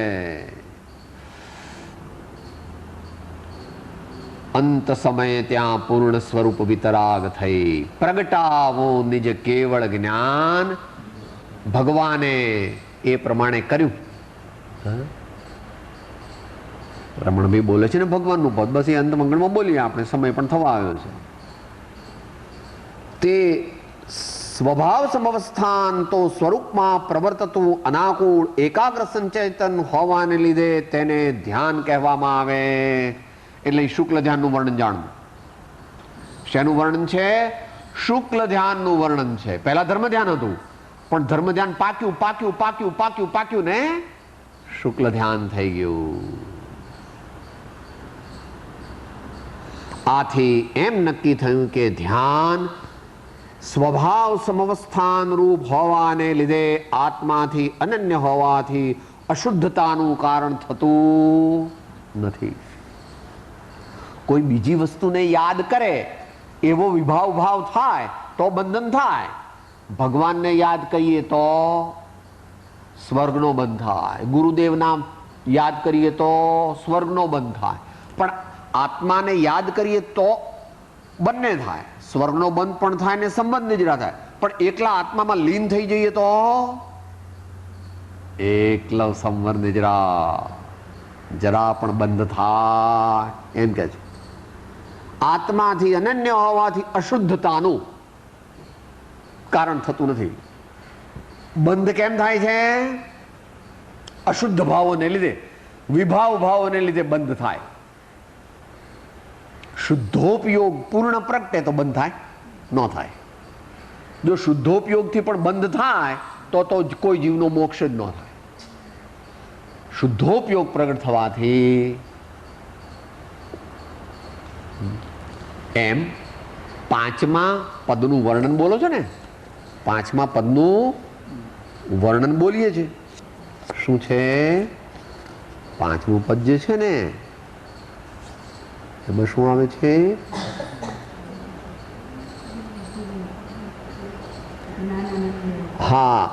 અંત સમયે ત્યાં પૂર્ણ સ્વરૂપ વિતરાગ થઈ પ્રગટાવો નિજ કેવળ જ્ઞાન. ભગવાને એ પ્રમાણે કર્યું. રમણભાઈ બોલે છે ને ભગવાનનું પદ, બસ એ અંત મંગળમાં બોલીએ આપણે, સમય પણ થવા આવ્યો છે. તે સ્વભાવ સમવસ્થાન તો સ્વરૂપમાં પ્રવર્તતું અનાકૂળ એકાગ્ર સંચેતન હોવાને લીધે તેને ધ્યાન કહેવામાં આવે. એટલે શુક્લ ધ્યાનનું વર્ણન જાણવું. શેનું વર્ણન છે? શુક્લ ધ્યાનનું વર્ણન છે. પહેલા ધર્મ ધ્યાન હતું, પણ ધર્મ ધ્યાન પાક્યું પાક્યું પાક્યું પાક્યું પાક્યું ને શુક્લ ધ્યાન થઈ ગયું. આથી એમ નક્કી થયું કે ધ્યાન સ્વભાવ સમવસ્થાન રૂપ હોવાને લીધે આત્માથી અનન્ય હોવાથી અશુદ્ધતાનું કારણ થતું નથી. કોઈ બીજી વસ્તુને યાદ કરે એવો વિભાવ ભાવ થાય તો બંધન થાય. ભગવાનને યાદ કરીએ તો સ્વર્ગનો બંધ થાય, ગુરુદેવના યાદ કરીએ તો સ્વર્ગનો બંધ થાય. પણ આત્માને યાદ કરીએ તો બંને થાય, સ્વર્ગનો બંધ પણ થાય ને સંબંધ નિજરા થાય. પણ એકલા આત્મામાં લીન થઈ જઈએ તો એકલો સંવર નિજરા જરા પણ બંધ થાય. એમ કે છે આત્માથી અનન્ય હોવાથી અશુદ્ધતાનું કારણ થતું નથી. બંધ કેમ થાય છે? અશુદ્ધ ભાવોને લીધે, વિભાવ ભાવોને લીધે બંધ થાય. શુદ્ધોપયોગ પૂર્ણ પ્રગટે તો બંધ થાય ન થાય. જો શુદ્ધોપયોગથી પણ બંધ થાય તો કોઈ જીવનો મોક્ષ જ ન થાય. શુદ્ધોપયોગ પ્રગટ થવાથી એમ પાંચમા પદનું વર્ણન બોલો છો ને, પાંચમા પદનું વર્ણન બોલીએ છે. શું છે? પાંચમું પદ જે છે ને એમાં શું આવે છે? હા,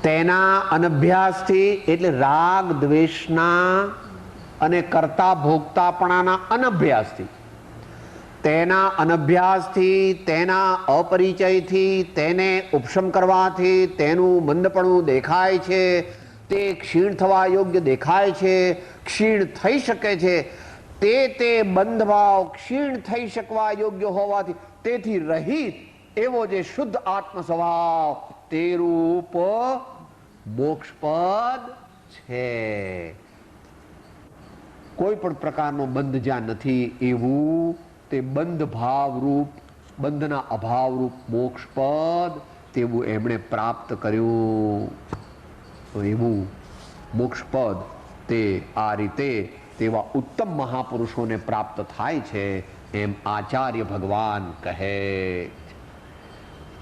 તેના અનભ્યાસથી એટલે રાગ દ્વેષના અને કર્તા ભોગતાપણાના અનભ્યાસથી, તેના અનભ્યાસથી, તેના અપરિચયથી, તેને ઉપશમ કરવાથી તેનું મંદપણું દેખાય છે, તે ક્ષીણ થવા યોગ્ય દેખાય છે, ક્ષીણ થઈ શકે છે. તે બંધભાવ ક્ષીણ થઈ શકવા યોગ્ય હોવાથી તેથી રહિત એવો જે શુદ્ધ આત્મ સ્વભાવ તે રૂપ મોક્ષપદ છે. કોઈ પણ પ્રકારનો બંધ જ્યાં નથી એવું તે બંધ ભાવ રૂપ, બંધના અભાવ રૂપ મોક્ષપદ તેવું એમણે પ્રાપ્ત કર્યું. તો એવું મોક્ષપદ તે આ રીતે તેવા ઉત્તમ મહાપુરુષોને પ્રાપ્ત થાય છે એમ આચાર્ય ભગવાન કહે.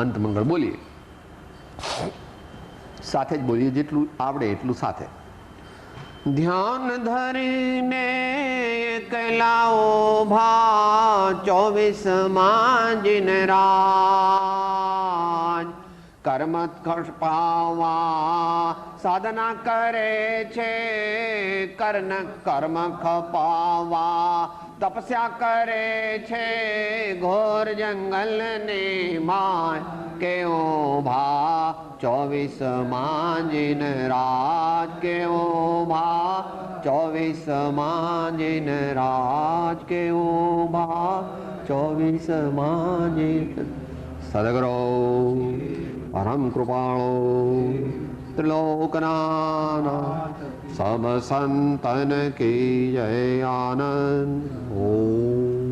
અંત મંગળ બોલીએ, સાથે જ બોલીએ, જેટલું આવડે એટલું સાથે. ધ્યાન ધરીને કલાઓ ભા 24 જીન રાજ કર્મ ખપાવા સાધના કરે છે, કર્મ ખપાવા તપસ્યા કરે છે, ઘોર જંગલ ને માય કેવો ભા 24 જીન રાજ, કેવો ભા 24 જીન રાજ, કેવો ભા 24 જીન. સદગુરુ પરમ કૃપાળો ત્રિલોકનાથ સબ સંતન કી જય. આનંદ. ઓમ.